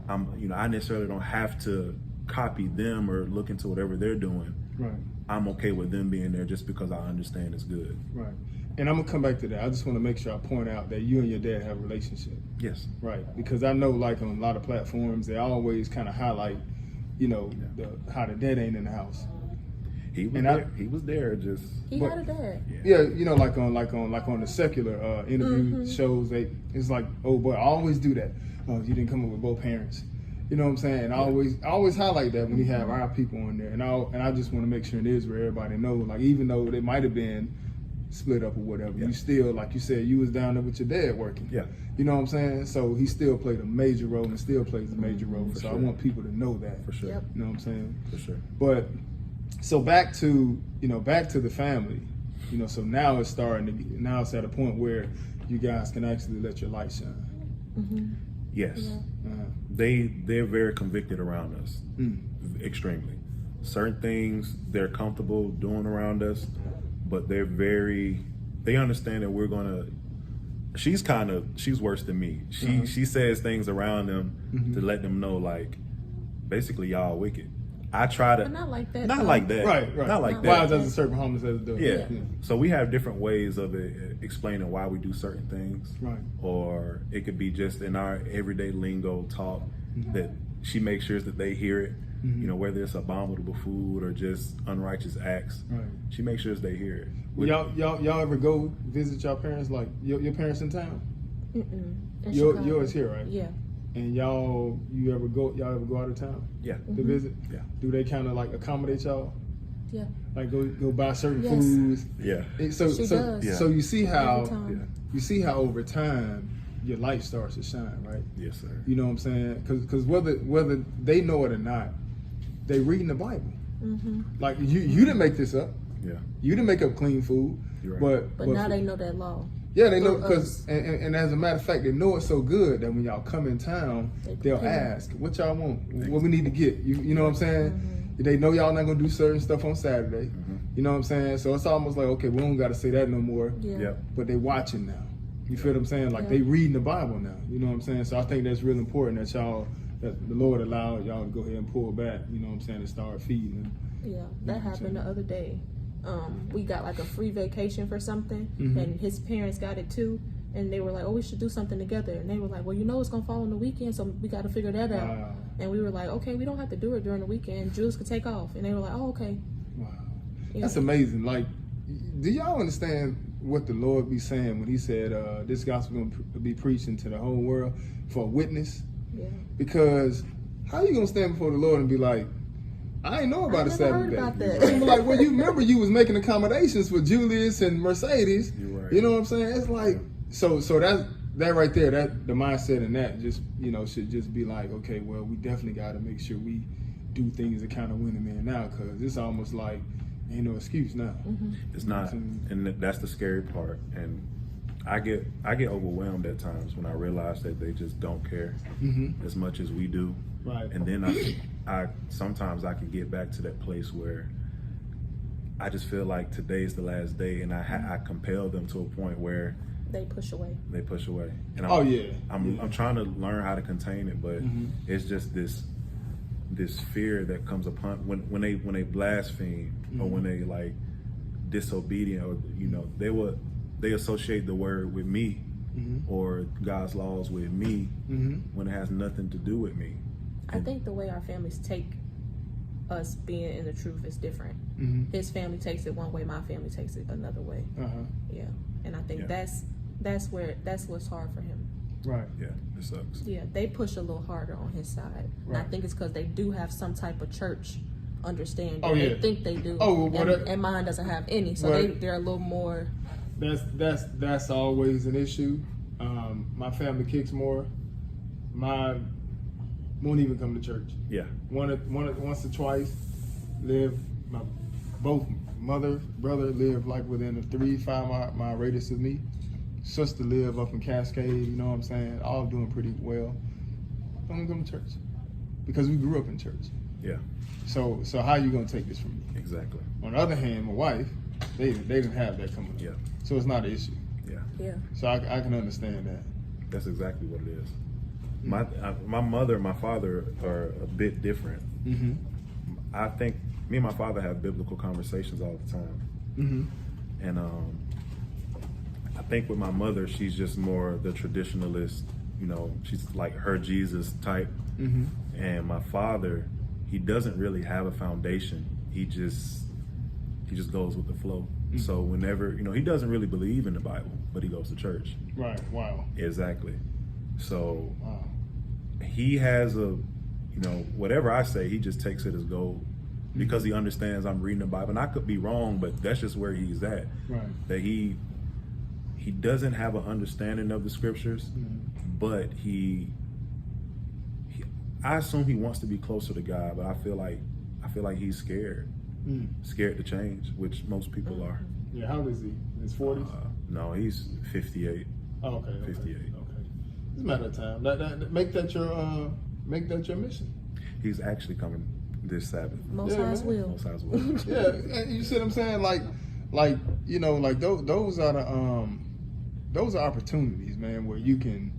[SPEAKER 2] I necessarily don't have to copy them or look into whatever they're doing.
[SPEAKER 3] Right.
[SPEAKER 2] I'm okay with them being there just because I understand it's good.
[SPEAKER 3] Right. And I'm gonna come back to that. I just want to make sure I point out that you and your dad have a relationship.
[SPEAKER 2] Yes.
[SPEAKER 3] Right. Because I know, like, on a lot of platforms, they always kind of highlight, how the dad ain't in the house.
[SPEAKER 2] He was
[SPEAKER 3] And
[SPEAKER 2] there. He was there. Just
[SPEAKER 4] He had a dad.
[SPEAKER 3] Yeah, like on the secular interview shows, it's like, oh boy, I always do that. Oh, you didn't come up with both parents. You know what I'm saying? And I always highlight that when we have our people on there, and I just want to make sure in Israel everybody know, like, even though they might have been split up or whatever, you still, like you said, you was down there with your dad working.
[SPEAKER 2] Yeah.
[SPEAKER 3] You know what I'm saying? So he still played a major role and still plays a major role. So I
[SPEAKER 2] sure.
[SPEAKER 3] want people to know that.
[SPEAKER 2] for sure.
[SPEAKER 4] Yep.
[SPEAKER 3] You know what I'm saying?
[SPEAKER 2] For sure.
[SPEAKER 3] But so back to the family, so now it's now it's at a point where you guys can actually let your light shine.
[SPEAKER 2] Yes.
[SPEAKER 4] Yeah.
[SPEAKER 2] They're very convicted around us. Extremely. Certain things they're comfortable doing around us, but they understand that we're gonna. She's worse than me. She says things around them to let them know, like, basically y'all wicked. I try to
[SPEAKER 4] But not like that.
[SPEAKER 2] not
[SPEAKER 4] though.
[SPEAKER 2] like that.
[SPEAKER 3] Right.
[SPEAKER 2] Not like
[SPEAKER 4] Not
[SPEAKER 2] that.
[SPEAKER 3] Why does a certain homeless as do it?
[SPEAKER 2] Yeah. So we have different ways of explaining why we do certain things.
[SPEAKER 3] Right.
[SPEAKER 2] Or it could be just in our everyday lingo talk that she makes sure that they hear it. Whether it's abominable food or just unrighteous acts.
[SPEAKER 3] Right.
[SPEAKER 2] She makes sure they hear it.
[SPEAKER 3] Well, y'all ever go visit your parents? Like your parents in town?
[SPEAKER 4] In
[SPEAKER 3] Yours
[SPEAKER 4] Chicago.
[SPEAKER 3] here, right?
[SPEAKER 4] Yeah.
[SPEAKER 3] And y'all ever go out of town
[SPEAKER 2] Yeah.
[SPEAKER 3] to visit?
[SPEAKER 2] Yeah.
[SPEAKER 3] Do they kind of like accommodate y'all?
[SPEAKER 4] Yeah.
[SPEAKER 3] Like go buy certain
[SPEAKER 4] Yes.
[SPEAKER 3] foods?
[SPEAKER 2] Yeah.
[SPEAKER 3] So
[SPEAKER 4] She does.
[SPEAKER 3] so you see how
[SPEAKER 4] Every time.
[SPEAKER 3] you see how over time your light starts to shine, right?
[SPEAKER 2] Yes, sir.
[SPEAKER 3] You know what I'm saying? Because whether they know it or not, they reading the Bible. Like you didn't make this up.
[SPEAKER 2] Yeah.
[SPEAKER 3] You didn't make up clean food.
[SPEAKER 2] You're right.
[SPEAKER 3] But
[SPEAKER 4] But now they know that law.
[SPEAKER 3] yeah, they know
[SPEAKER 4] For
[SPEAKER 3] because
[SPEAKER 4] us.
[SPEAKER 3] and as a matter of fact, they know it so good that when y'all come in town, they'll
[SPEAKER 4] prepare.
[SPEAKER 3] ask, "What y'all want? What we need to get?" You know what I'm saying? They know y'all not gonna do certain stuff on Saturday. You know what I'm saying? So it's almost like, okay, we don't got to say that no more.
[SPEAKER 4] Yeah.
[SPEAKER 2] Yep.
[SPEAKER 3] But they watching now. You feel what I'm saying? Like
[SPEAKER 4] Yeah.
[SPEAKER 3] they reading the Bible now. You know what I'm saying? So I think that's really important that the Lord allowed y'all to go ahead and pull back. You know what I'm saying? And start feeding them.
[SPEAKER 4] Yeah, that happened the other day. We got like a free vacation for something, and his parents got it too. And they were like, "Oh, we should do something together." And they were like, "Well, it's gonna fall on the weekend, so we got to figure that out."
[SPEAKER 3] Wow.
[SPEAKER 4] And we were like, "Okay, we don't have to do it during the weekend. Jules could take off." And they were like, "Oh, okay."
[SPEAKER 3] Wow.
[SPEAKER 4] Yeah.
[SPEAKER 3] That's amazing. Like, do y'all understand what the Lord be saying when he said this gospel going to be preaching to the whole world for a witness?
[SPEAKER 4] Yeah.
[SPEAKER 3] Because how you going to stand before the Lord and be like, I ain't know about a
[SPEAKER 4] I never heard
[SPEAKER 3] Saturday.
[SPEAKER 4] about that.
[SPEAKER 3] And be like, well, you remember you was making accommodations for Julius and Mercedes.
[SPEAKER 2] You're right.
[SPEAKER 3] You know what I'm saying? It's like, so that right there, that the mindset in that just, should just be like, okay, well, we definitely got to make sure we do things that kind of win them in now, because it's almost like ain't no excuse now.
[SPEAKER 2] It's not, and that's the scary part. And I get overwhelmed at times when I realize that they just don't care as much as we do.
[SPEAKER 3] Right.
[SPEAKER 2] And then I sometimes I can get back to that place where I just feel like today's the last day, and I compel them to a point where
[SPEAKER 4] They push away.
[SPEAKER 2] And
[SPEAKER 3] Oh, yeah.
[SPEAKER 2] I'm trying to learn how to contain it, but it's just this fear that comes upon when they blaspheme or when they like disobedient, or they associate the word with me or God's laws with me when it has nothing to do with me.
[SPEAKER 4] I think the way our families take us being in the truth is different. His family takes it one way, my family takes it another way. Yeah, and I think that's what's hard for him.
[SPEAKER 3] Right.
[SPEAKER 2] Yeah, it sucks.
[SPEAKER 4] Yeah, they push a little harder on his side, and I
[SPEAKER 3] Right.
[SPEAKER 4] think it's because they do have some type of church understanding.
[SPEAKER 3] Oh, yeah.
[SPEAKER 4] They think they do.
[SPEAKER 3] Oh, well,
[SPEAKER 4] and mine doesn't have any, so
[SPEAKER 3] well,
[SPEAKER 4] they're a little more.
[SPEAKER 3] That's always an issue. My family kicks more. Mine won't even come to church.
[SPEAKER 2] Yeah.
[SPEAKER 3] Once or twice. Both mother, brother live like within a 3-5 mile radius of me. Sister live up in Cascade, you know what I'm saying? All doing pretty well. Don't come to church because we grew up in church.
[SPEAKER 2] Yeah.
[SPEAKER 3] So how you gonna take this from me?
[SPEAKER 2] Exactly.
[SPEAKER 3] On the other hand, my wife, they didn't have that coming up.
[SPEAKER 2] Yeah.
[SPEAKER 3] So it's not an issue.
[SPEAKER 2] Yeah.
[SPEAKER 4] Yeah.
[SPEAKER 3] So I can understand that.
[SPEAKER 2] That's exactly what it is. My mother and my father are a bit different.
[SPEAKER 3] Mm-hmm.
[SPEAKER 2] I think me and my father have biblical conversations all the time.
[SPEAKER 3] Mm-hmm.
[SPEAKER 2] And I think with my mother, she's just more the traditionalist, she's like her Jesus type.
[SPEAKER 3] Mm-hmm.
[SPEAKER 2] And my father, he doesn't really have a foundation. He just goes with the flow.
[SPEAKER 3] Mm-hmm.
[SPEAKER 2] So whenever, he doesn't really believe in the Bible, but he goes to church.
[SPEAKER 3] Right. Wow.
[SPEAKER 2] Exactly. So
[SPEAKER 3] Wow.
[SPEAKER 2] he has whatever I say, he just takes it as gold because he understands I'm reading the Bible. And I could be wrong, but that's just where he's at.
[SPEAKER 3] Right.
[SPEAKER 2] That he doesn't have an understanding of the scriptures, but I assume he wants to be closer to God, but I feel like he's scared to change, which most people are.
[SPEAKER 3] Yeah. How old is he? In his 40s?
[SPEAKER 2] No, he's 58.
[SPEAKER 3] Oh, okay.
[SPEAKER 2] 58.
[SPEAKER 3] Okay. It's a matter of time. Make that your mission.
[SPEAKER 2] He's actually coming this Sabbath.
[SPEAKER 4] Most
[SPEAKER 3] Yeah,
[SPEAKER 4] High's
[SPEAKER 3] man.
[SPEAKER 4] will.
[SPEAKER 2] Most High's will.
[SPEAKER 3] Yeah, and you see what I'm saying? Like those are opportunities, man, where you can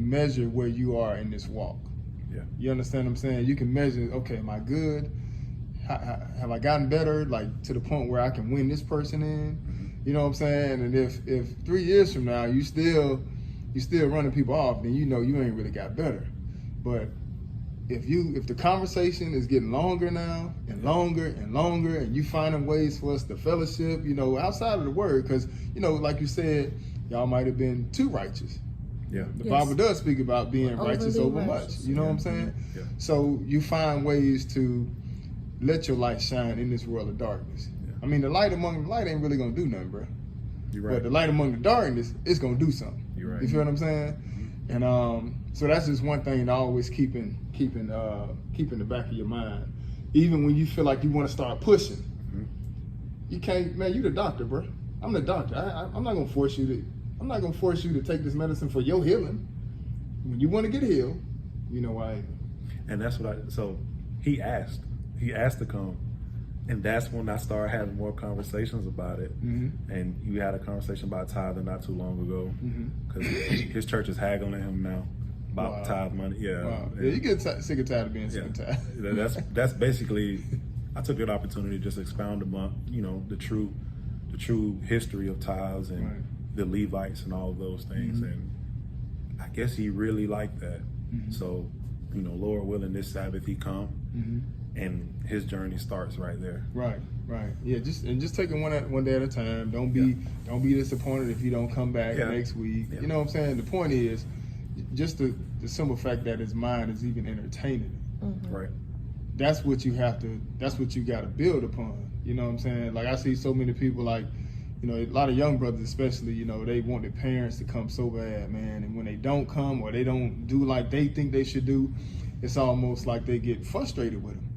[SPEAKER 3] measure where you are in this walk.
[SPEAKER 2] Yeah.
[SPEAKER 3] You understand what I'm saying? You can measure, okay, am I good? Have I gotten better, like to the point where I can win this person in? You know what I'm saying? And if 3 years from now you still running people off, then you ain't really got better. But if the conversation is getting longer now and longer and longer, and you finding ways for us to fellowship, outside of the word, because like you said, y'all might have been too righteous.
[SPEAKER 2] Yeah.
[SPEAKER 3] The
[SPEAKER 4] Yes.
[SPEAKER 3] Bible does speak about being righteous
[SPEAKER 4] Overly
[SPEAKER 3] over
[SPEAKER 4] righteous.
[SPEAKER 3] much. You know what I'm saying?
[SPEAKER 2] Yeah.
[SPEAKER 3] So you find ways to let your light shine in this world of darkness.
[SPEAKER 2] Yeah.
[SPEAKER 3] I mean, the light ain't really gonna do nothing, bro.
[SPEAKER 2] You're
[SPEAKER 3] But
[SPEAKER 2] right.
[SPEAKER 3] the light among the darkness, it's gonna do something.
[SPEAKER 2] You're right.
[SPEAKER 3] You feel what I'm saying? And so that's just one thing to always keep in the back of your mind. Even when you feel like you want to start pushing, you can't. Man, you the doctor, bro. I'm the doctor. I'm not gonna force you to take this medicine for your healing. When you want to get healed, why.
[SPEAKER 2] And that's so he asked to come, and that's when I started having more conversations about it. And you had a conversation about tithing not too long ago, because his church is haggling at him now about
[SPEAKER 3] Wow.
[SPEAKER 2] tithe money. Yeah.
[SPEAKER 3] Wow.
[SPEAKER 2] And-
[SPEAKER 3] Yeah, you get sick and tired of being sick and tired.
[SPEAKER 2] that's basically. I took that opportunity to just expound upon the true history of tithes and
[SPEAKER 3] Right.
[SPEAKER 2] the Levites and all of those things, and I guess he really liked that. So, Lord willing, this Sabbath he come, and his journey starts right there.
[SPEAKER 3] Right. Yeah, just take it one day at a time. Don't be disappointed if you don't come back
[SPEAKER 2] Yeah.
[SPEAKER 3] next week.
[SPEAKER 2] Yeah.
[SPEAKER 3] You know what I'm saying? The point is just the simple fact that his mind is even entertaining it.
[SPEAKER 2] Right.
[SPEAKER 3] That's what you got to build upon. You know what I'm saying? Like I see so many people like, a lot of young brothers especially, they want their parents to come so bad, man. And when they don't come or they don't do like they think they should do, it's almost like they get frustrated with them.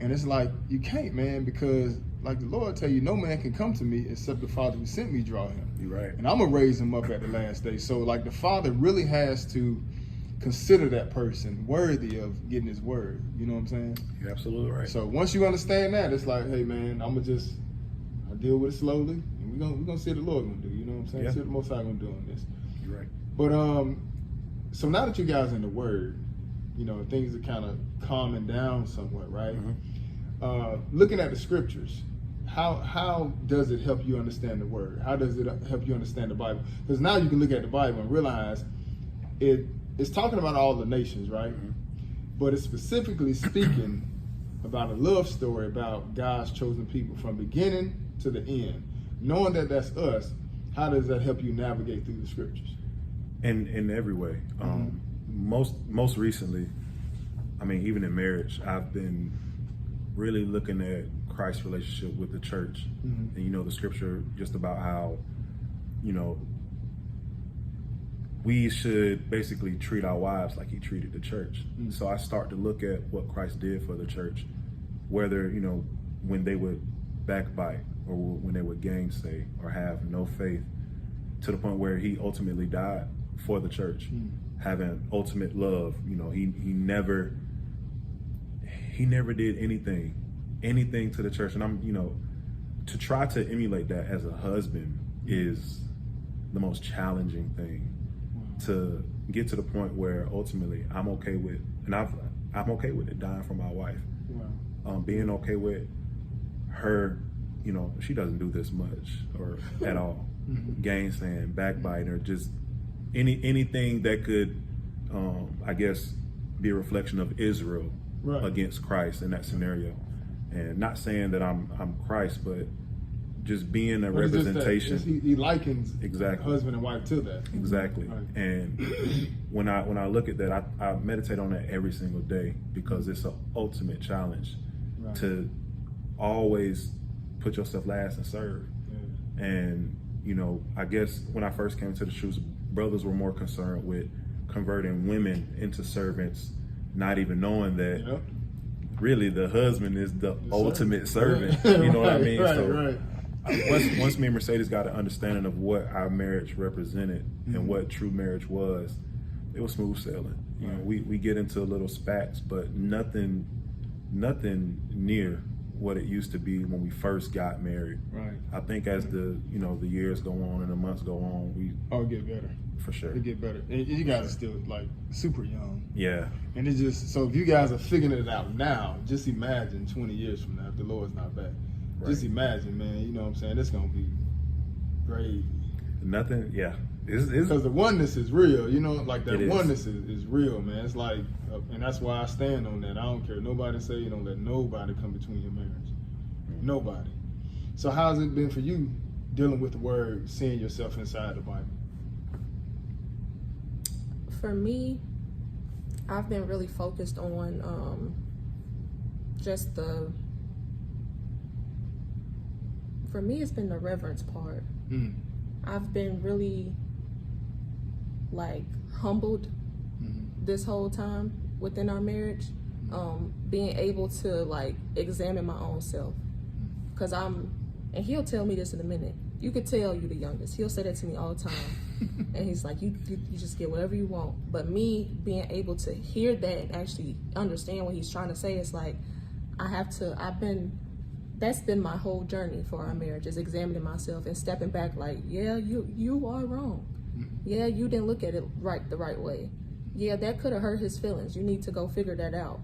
[SPEAKER 3] And it's like, you can't, man, because like the Lord tell you, no man can come to me except the Father who sent me draw him.
[SPEAKER 2] You're right.
[SPEAKER 3] And I'm going to raise him up at the last day. So like the Father really has to consider that person worthy of getting his word. You know what I'm saying?
[SPEAKER 2] You're absolutely right.
[SPEAKER 3] So once you understand that, it's like, hey man, I deal with it slowly, and we're gonna see what the Lord gonna do. You know what I'm I'm saying?
[SPEAKER 2] Yeah.
[SPEAKER 3] See what the Most High gonna do on this.
[SPEAKER 2] You're right.
[SPEAKER 3] But so now that you guys in the Word, you know, things are kind of calming down somewhat, right? Looking at the scriptures, how does it help you understand the Word? How does it help you understand the Bible? Because now you can look at the Bible and realize it's talking about all the nations, right? But it's specifically speaking about a love story about God's chosen people from beginning to the end. Knowing that that's us, how does that help you navigate through the scriptures?
[SPEAKER 2] In every way. Most recently, I mean, even in marriage, I've been really looking at Christ's relationship with the church. And you know, the scripture just about how, you know, we should basically treat our wives like he treated the church. So I start to look at what Christ did for the church, whether, you know, when they would backbite or when they would gainsay or have no faith, to the point where he ultimately died for the church, having ultimate love. You know, he never did anything to the church. And I'm, you know, to try to emulate that as a husband is the most challenging thing. To get to the point where ultimately I'm okay with, and I'm okay with it, dying for my wife. Being okay with her, you know, she doesn't do this much or at all. Gainsaying, backbiting, or just anything that could, I guess, be a reflection of Israel against Christ in that scenario. And not saying that I'm Christ, but just being a representation.
[SPEAKER 3] He likens
[SPEAKER 2] exactly
[SPEAKER 3] husband and wife to that.
[SPEAKER 2] Exactly. Right. And when I look at that, I meditate on that every single day, because it's an ultimate challenge to always put yourself last and serve. And, you know, I guess when I first came to the truth, brothers were more concerned with converting women into servants, not even knowing that really the husband is the ultimate servant. You know what I mean? Once me and Mercedes got an understanding of what our marriage represented and what true marriage was, it was smooth sailing. You know, we get into little spats, but nothing near what it used to be when we first got married. I think as the years go on and the months go on,
[SPEAKER 3] it get better.
[SPEAKER 2] For sure.
[SPEAKER 3] It get better. And you guys are still like super young.
[SPEAKER 2] Yeah.
[SPEAKER 3] And it's just, so if you guys are figuring it out now, just imagine 20 years from now, if the Lord's not back. Just imagine, man, you know what I'm saying? It's going to be great.
[SPEAKER 2] Nothing, yeah.
[SPEAKER 3] Because the oneness is real, you know, like that oneness is real, man. It's like, and that's why I stand on that. I don't care. Nobody say, you know, let nobody come between your marriage. Nobody. So how's it been for you dealing with the word, seeing yourself inside the Bible?
[SPEAKER 4] For me, I've been really focused on just for me, it's been the reverence part. I've been really like humbled this whole time within our marriage, being able to like examine my own self, because and he'll tell me this in a minute, you could tell you the youngest, he'll say that to me all the time. And he's like, you just get whatever you want. But me being able to hear that and actually understand what he's trying to say, is like, that's been my whole journey for our marriage, is examining myself and stepping back like, yeah, you are wrong. Yeah, you didn't look at it the right way. Yeah, that could have hurt his feelings. You need to go figure that out.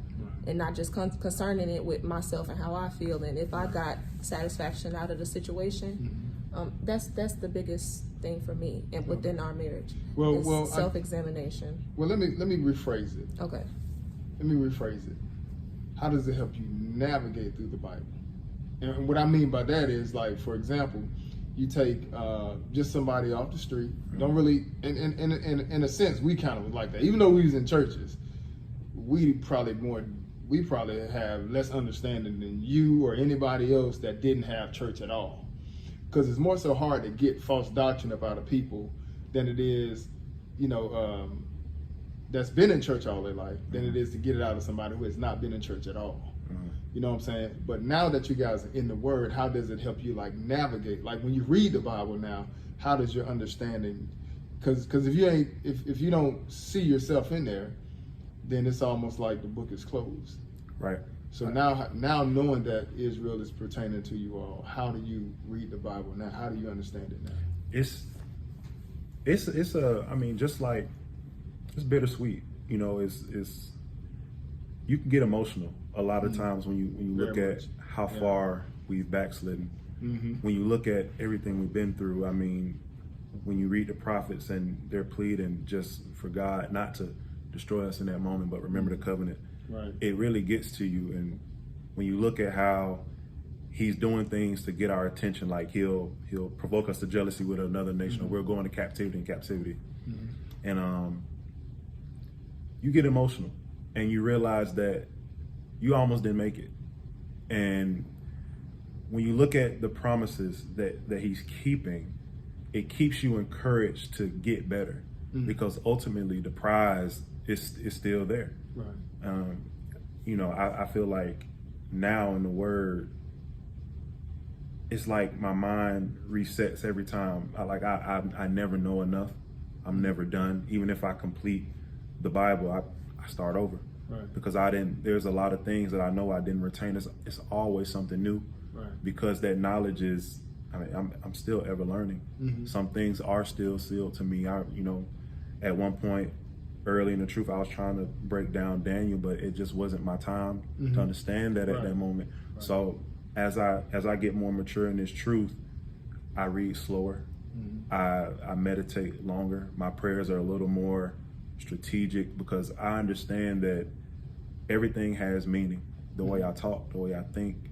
[SPEAKER 4] And not just concerning it with myself and how I feel and if I got satisfaction out of the situation. That's the biggest thing for me and within our marriage. Well, self-examination.
[SPEAKER 3] Let me rephrase it.
[SPEAKER 4] Okay.
[SPEAKER 3] Let me rephrase it. How does it help you navigate through the Bible? And what I mean by that is, like, for example, you take just somebody off the street. Don't really, in a sense, we kind of was like that. Even though we was in churches, we probably have less understanding than you or anybody else that didn't have church at all. Because it's more so hard to get false doctrine up out of people than it is, you know, that's been in church all their life, than it is to get it out of somebody who has not been in church at all. You know what I'm saying? But now that you guys are in the Word, how does it help you like navigate? Like when you read the Bible now, how does your understanding? Because if you don't see yourself in there, then it's almost like the book is closed.
[SPEAKER 2] Right.
[SPEAKER 3] So now knowing that Israel is pertaining to you all, how do you read the Bible now? How do you understand it now?
[SPEAKER 2] It's I mean, just like it's bittersweet. You know, it's you can get emotional a lot of times when you look
[SPEAKER 3] Very
[SPEAKER 2] at
[SPEAKER 3] much.
[SPEAKER 2] how far we've backslidden. When you look at everything we've been through, I mean, when you read the prophets and they're pleading just for God not to destroy us in that moment, but remember the covenant.
[SPEAKER 3] Right.
[SPEAKER 2] It really gets to you. And when you look at how he's doing things to get our attention, like he'll provoke us to jealousy with another nation, or we're going to captivity. And you get emotional and you realize that you almost didn't make it. And when you look at the promises that he's keeping, it keeps you encouraged to get better, because ultimately the prize is still there.
[SPEAKER 3] Right.
[SPEAKER 2] You know, I feel like now in the Word, it's like my mind resets every time. I never know enough. I'm never done. Even if I complete the Bible, I start over.
[SPEAKER 3] Right.
[SPEAKER 2] Because there's a lot of things that I know I didn't retain. It's always something new.
[SPEAKER 3] Right.
[SPEAKER 2] Because that knowledge is, I mean, I'm still ever learning. Some things are still sealed to me. You know, at one point early in the truth, I was trying to break down Daniel, but it just wasn't my time to understand that at that moment. Right. So as I get more mature in this truth, I read slower. I meditate longer. My prayers are a little more strategic, because I understand that everything has meaning. The way I talk, the way I think,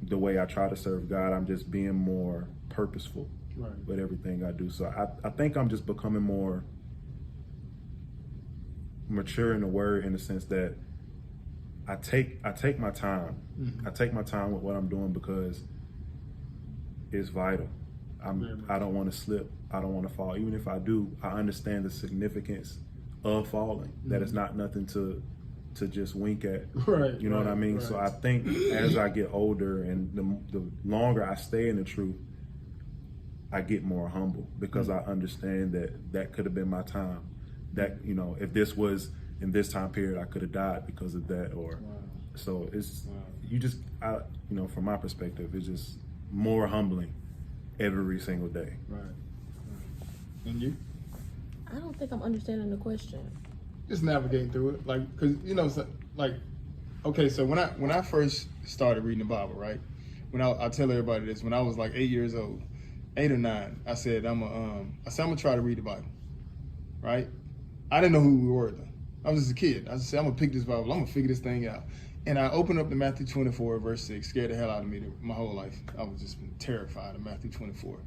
[SPEAKER 2] the way I try to serve God, I'm just being more purposeful with everything I do. So I think I'm just becoming more mature in the Word, in the sense that I take my time. I take my time with what I'm doing, because it's vital. I don't want to slip. I don't want to fall. Even if I do, I understand the significance of falling. That it's not nothing to just wink at.
[SPEAKER 3] Right.
[SPEAKER 2] You know what I mean?
[SPEAKER 3] Right.
[SPEAKER 2] So I think as I get older and the longer I stay in the truth, I get more humble, because I understand that could have been my time. That, you know, if this was in this time period, I could have died because of that. Or so it's you know, from my perspective, it's just more humbling every single day.
[SPEAKER 3] Right. And you?
[SPEAKER 4] I don't think I'm understanding the question.
[SPEAKER 3] Just navigating through it, like, cause you know, so, like, okay, so when I first started reading the Bible, right? When I tell everybody this, when I was like 8 years old, 8 or 9, I said I'm gonna try to read the Bible, right? I didn't know who we were though. I was just a kid. I just said I'm gonna pick this Bible, I'm gonna figure this thing out. And I opened up to Matthew 24, verse 6, scared the hell out of me my whole life. I was just terrified of Matthew 24.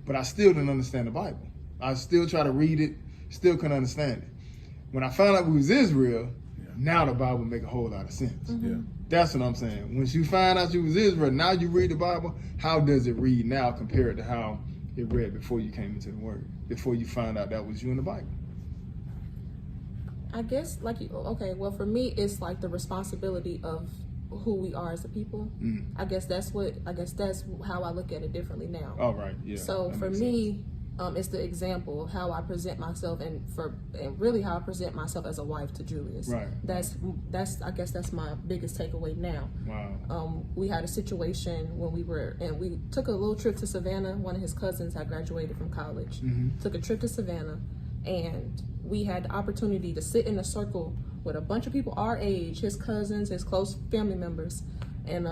[SPEAKER 3] But I still didn't understand the Bible. I still try to read it, still couldn't understand it. When I found out we was Israel, now the Bible make a whole lot of sense.
[SPEAKER 2] Yeah.
[SPEAKER 3] That's what I'm saying. Once you find out you was Israel, now you read the Bible, how does it read now compared to how it read before you came into the Word, before you found out that was you in the Bible?
[SPEAKER 4] I guess, like, okay, well, for me, it's like the responsibility of who we are as a people. I guess that's how I look at it differently now.
[SPEAKER 3] Oh, right, yeah.
[SPEAKER 4] So
[SPEAKER 3] that
[SPEAKER 4] for
[SPEAKER 3] makes
[SPEAKER 4] me, it's the example of how I present myself, and really how I present myself as a wife to Julius.
[SPEAKER 3] Right.
[SPEAKER 4] That's I guess that's my biggest takeaway now.
[SPEAKER 3] Wow.
[SPEAKER 4] We had a situation when we took a little trip to Savannah. One of his cousins had graduated from college. Took a trip to Savannah, and we had the opportunity to sit in a circle with a bunch of people our age, his cousins, his close family members, and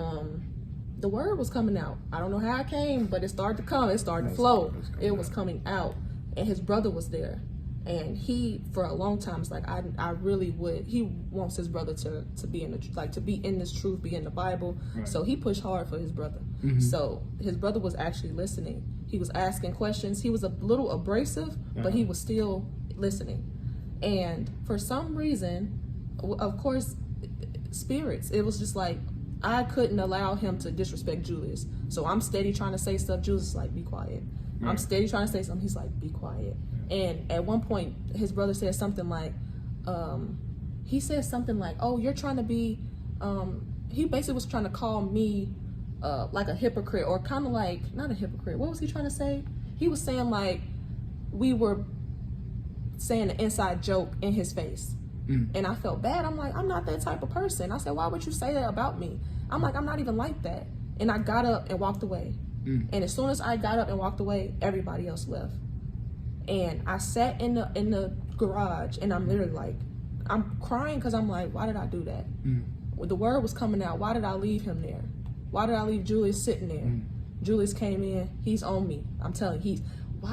[SPEAKER 4] the word was coming out. I don't know how it came, but it started to come. It started to flow. It was coming out, and his brother was there, and he, for a long time, is like, I really would. He wants his brother to be to be in this truth, be in the Bible.
[SPEAKER 3] Right.
[SPEAKER 4] So he pushed hard for his brother. So his brother was actually listening. He was asking questions. He was a little abrasive, but he was still listening. And for some reason, of course, spirits. It was just like, I couldn't allow him to disrespect Julius. So I'm steady trying to say stuff. Julius is like, be quiet. I'm steady trying to say something. He's like, be quiet. And at one point, his brother said something like, oh, you're trying to be, he basically was trying to call me like a hypocrite, or kind of like, not a hypocrite. What was he trying to say? He was saying like, we were saying an inside joke in his face. And I felt bad. I'm like, I'm not that type of person. I said, why would you say that about me? I'm like, I'm not even like that. And I got up and walked away. And as soon as I got up and walked away, everybody else left. And I sat in the garage, and I'm literally like, I'm crying because I'm like, why did I do that? When the word was coming out, why did I leave him there? Why did I leave Julius sitting there? Julius came in, he's on me. I'm telling you,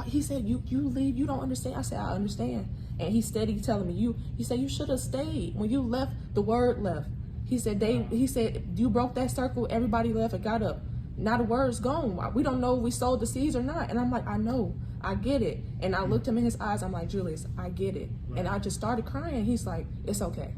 [SPEAKER 4] he said, you leave, you don't understand. I said, I understand. And he's steady telling me, he said, you should have stayed. When you left, the word left. He said, you broke that circle, everybody left and got up. Now the word's gone. We don't know if we sowed the seeds or not. And I'm like, I know, I get it. And I looked him in his eyes, I'm like, Julius, I get it. And I just started crying. He's like, it's okay.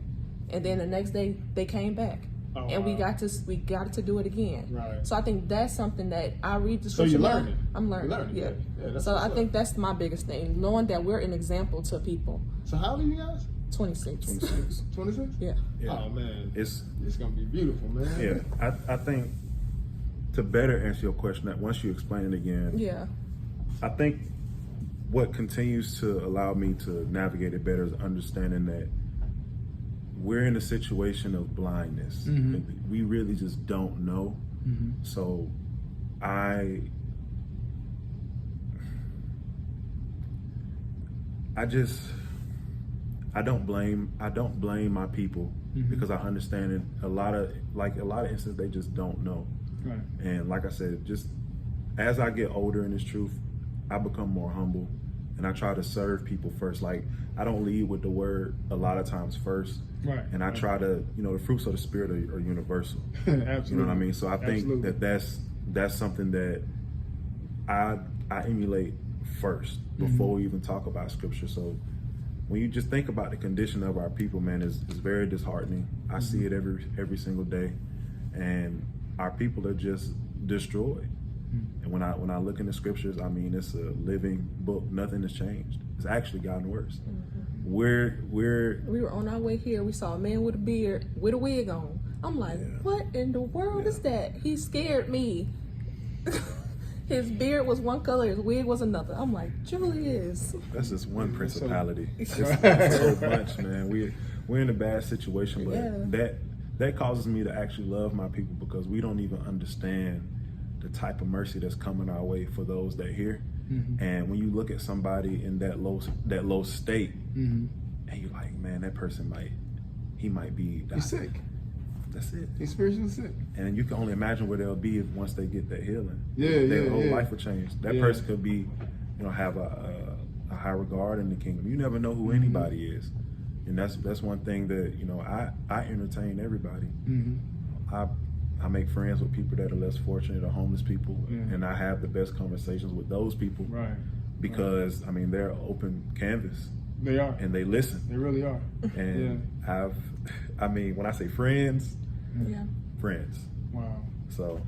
[SPEAKER 4] And then the next day they came back. And we got to do it again.
[SPEAKER 3] Right.
[SPEAKER 4] So I think that's something that I read the
[SPEAKER 3] So
[SPEAKER 4] scripture.
[SPEAKER 3] you're learning.
[SPEAKER 4] I'm learning.
[SPEAKER 3] You're learning.
[SPEAKER 4] Yeah.
[SPEAKER 3] That's
[SPEAKER 4] So
[SPEAKER 3] what's
[SPEAKER 4] I
[SPEAKER 3] up.
[SPEAKER 4] think that's my biggest thing, knowing that we're an example to people.
[SPEAKER 3] So how old are you guys?
[SPEAKER 4] 26.
[SPEAKER 2] 26.
[SPEAKER 3] 26?
[SPEAKER 4] Yeah.
[SPEAKER 2] Yeah.
[SPEAKER 3] Oh man,
[SPEAKER 2] It's
[SPEAKER 3] gonna be beautiful, man.
[SPEAKER 2] yeah. I think to better answer your question, that once you explain it again,
[SPEAKER 4] Yeah.
[SPEAKER 2] I think what continues to allow me to navigate it better is understanding that we're in a situation of blindness. We really just don't know. So I don't blame my people because I understand it. A lot of instances they just don't know.
[SPEAKER 3] Right.
[SPEAKER 2] And like I said, just as I get older in this truth, I become more humble and I try to serve people first. Like I don't lead with the word a lot of times first.
[SPEAKER 3] Right.
[SPEAKER 2] And I try to, the fruits of the spirit are universal.
[SPEAKER 3] Absolutely.
[SPEAKER 2] You know what I mean? So I think
[SPEAKER 3] Absolutely.
[SPEAKER 2] that's something that I emulate first before we even talk about scripture. So when you just think about the condition of our people, man, it's very disheartening. I see it every single day, and our people are just destroyed. And when I look in the scriptures, I mean, it's a living book. Nothing has changed. It's actually gotten worse.
[SPEAKER 4] We were on our way here. We saw a man with a beard, with a wig on. I'm like, what in the world is that? He scared me. His beard was one color, his wig was another. I'm like, Julius.
[SPEAKER 2] That's just one principality. It's so much, man. We're in a bad situation, but that causes me to actually love my people because we don't even understand the type of mercy that's coming our way for those that hear. And when you look at somebody in that low state, and you're like, man, that person might be dying.
[SPEAKER 3] He's sick.
[SPEAKER 2] That's it.
[SPEAKER 3] He's spiritually sick.
[SPEAKER 2] And you can only imagine where they'll be once they get that healing.
[SPEAKER 3] Their
[SPEAKER 2] whole life will change. That person could be, have a high regard in the kingdom. You never know who anybody is, and that's one thing that I entertain everybody. I make friends with people that are less fortunate or homeless people, and I have the best conversations with those people.
[SPEAKER 3] Right.
[SPEAKER 2] Because I mean they're open canvas.
[SPEAKER 3] They are.
[SPEAKER 2] And they listen.
[SPEAKER 3] They really are.
[SPEAKER 2] And when I say friends, friends.
[SPEAKER 3] Wow.
[SPEAKER 2] So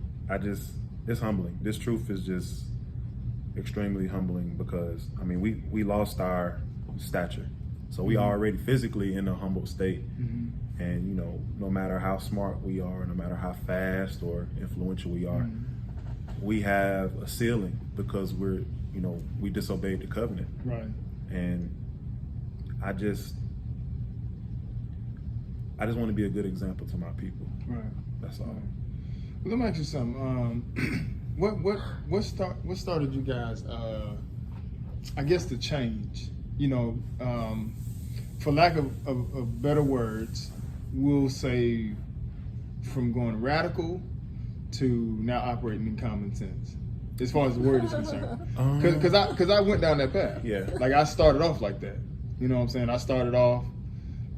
[SPEAKER 2] it's humbling. This truth is just extremely humbling because we lost our stature. So we already physically in a humble state. And no matter how smart we are, no matter how fast or influential we are, we have a ceiling because we disobeyed the covenant.
[SPEAKER 3] Right.
[SPEAKER 2] And I just want to be a good example to my people.
[SPEAKER 3] Right.
[SPEAKER 2] That's all.
[SPEAKER 3] Right. Well, let me ask you something. What started you guys? I guess the change. For lack of better words, we'll say from going radical to now operating in common sense, as far as the word is concerned. Because I went down that path.
[SPEAKER 2] Yeah.
[SPEAKER 3] Like I started off like that. You know what I'm saying? I started off,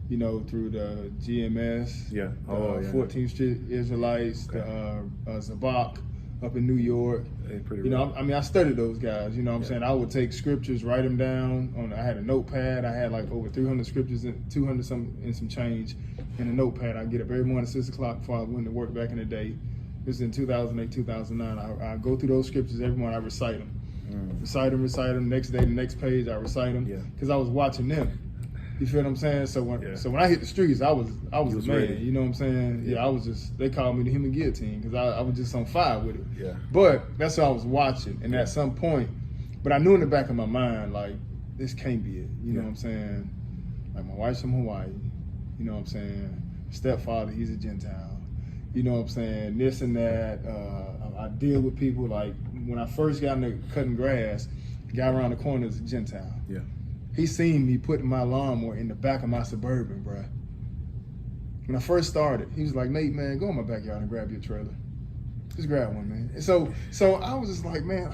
[SPEAKER 3] through the GMS,
[SPEAKER 2] Yeah.
[SPEAKER 3] the
[SPEAKER 2] Oh, yeah.
[SPEAKER 3] 14th Street Israelites,
[SPEAKER 2] Okay.
[SPEAKER 3] the Zabak up in New York.
[SPEAKER 2] They're pretty rough.
[SPEAKER 3] I studied those guys. You know what I'm
[SPEAKER 2] Yeah.
[SPEAKER 3] saying? I would take scriptures, write them down. I had a notepad. I had like over 300 scriptures and 200 and some change in a notepad. I'd get up every morning at 6 o'clock before I went to work back in the day. This is in 2008, 2009. I go through those scriptures every morning. I recite them. Recite them. Next day, the next page, I recite them.
[SPEAKER 2] Yeah.
[SPEAKER 3] Because I was watching them. You feel what I'm saying? So when I hit the streets, I was a man.
[SPEAKER 2] ready.
[SPEAKER 3] You know what I'm saying? Yeah, I was just, they called me the human guillotine because I was just on fire with it.
[SPEAKER 2] Yeah.
[SPEAKER 3] But that's what I was watching. And at some point, but I knew in the back of my mind, like, this can't be it. You know what I'm saying? Like, my wife's from Hawaii. You know what I'm saying? Stepfather, he's a Gentile. You know what I'm saying? This and that. I deal with people like when I first got into cutting grass, Guy around the corner is a Gentile.
[SPEAKER 2] Yeah.
[SPEAKER 3] He seen me putting my lawnmower in the back of my Suburban, bruh. When I first started, he was like, Nate, man, go in my backyard and grab your trailer. Just grab one, man. And so I was just like, man,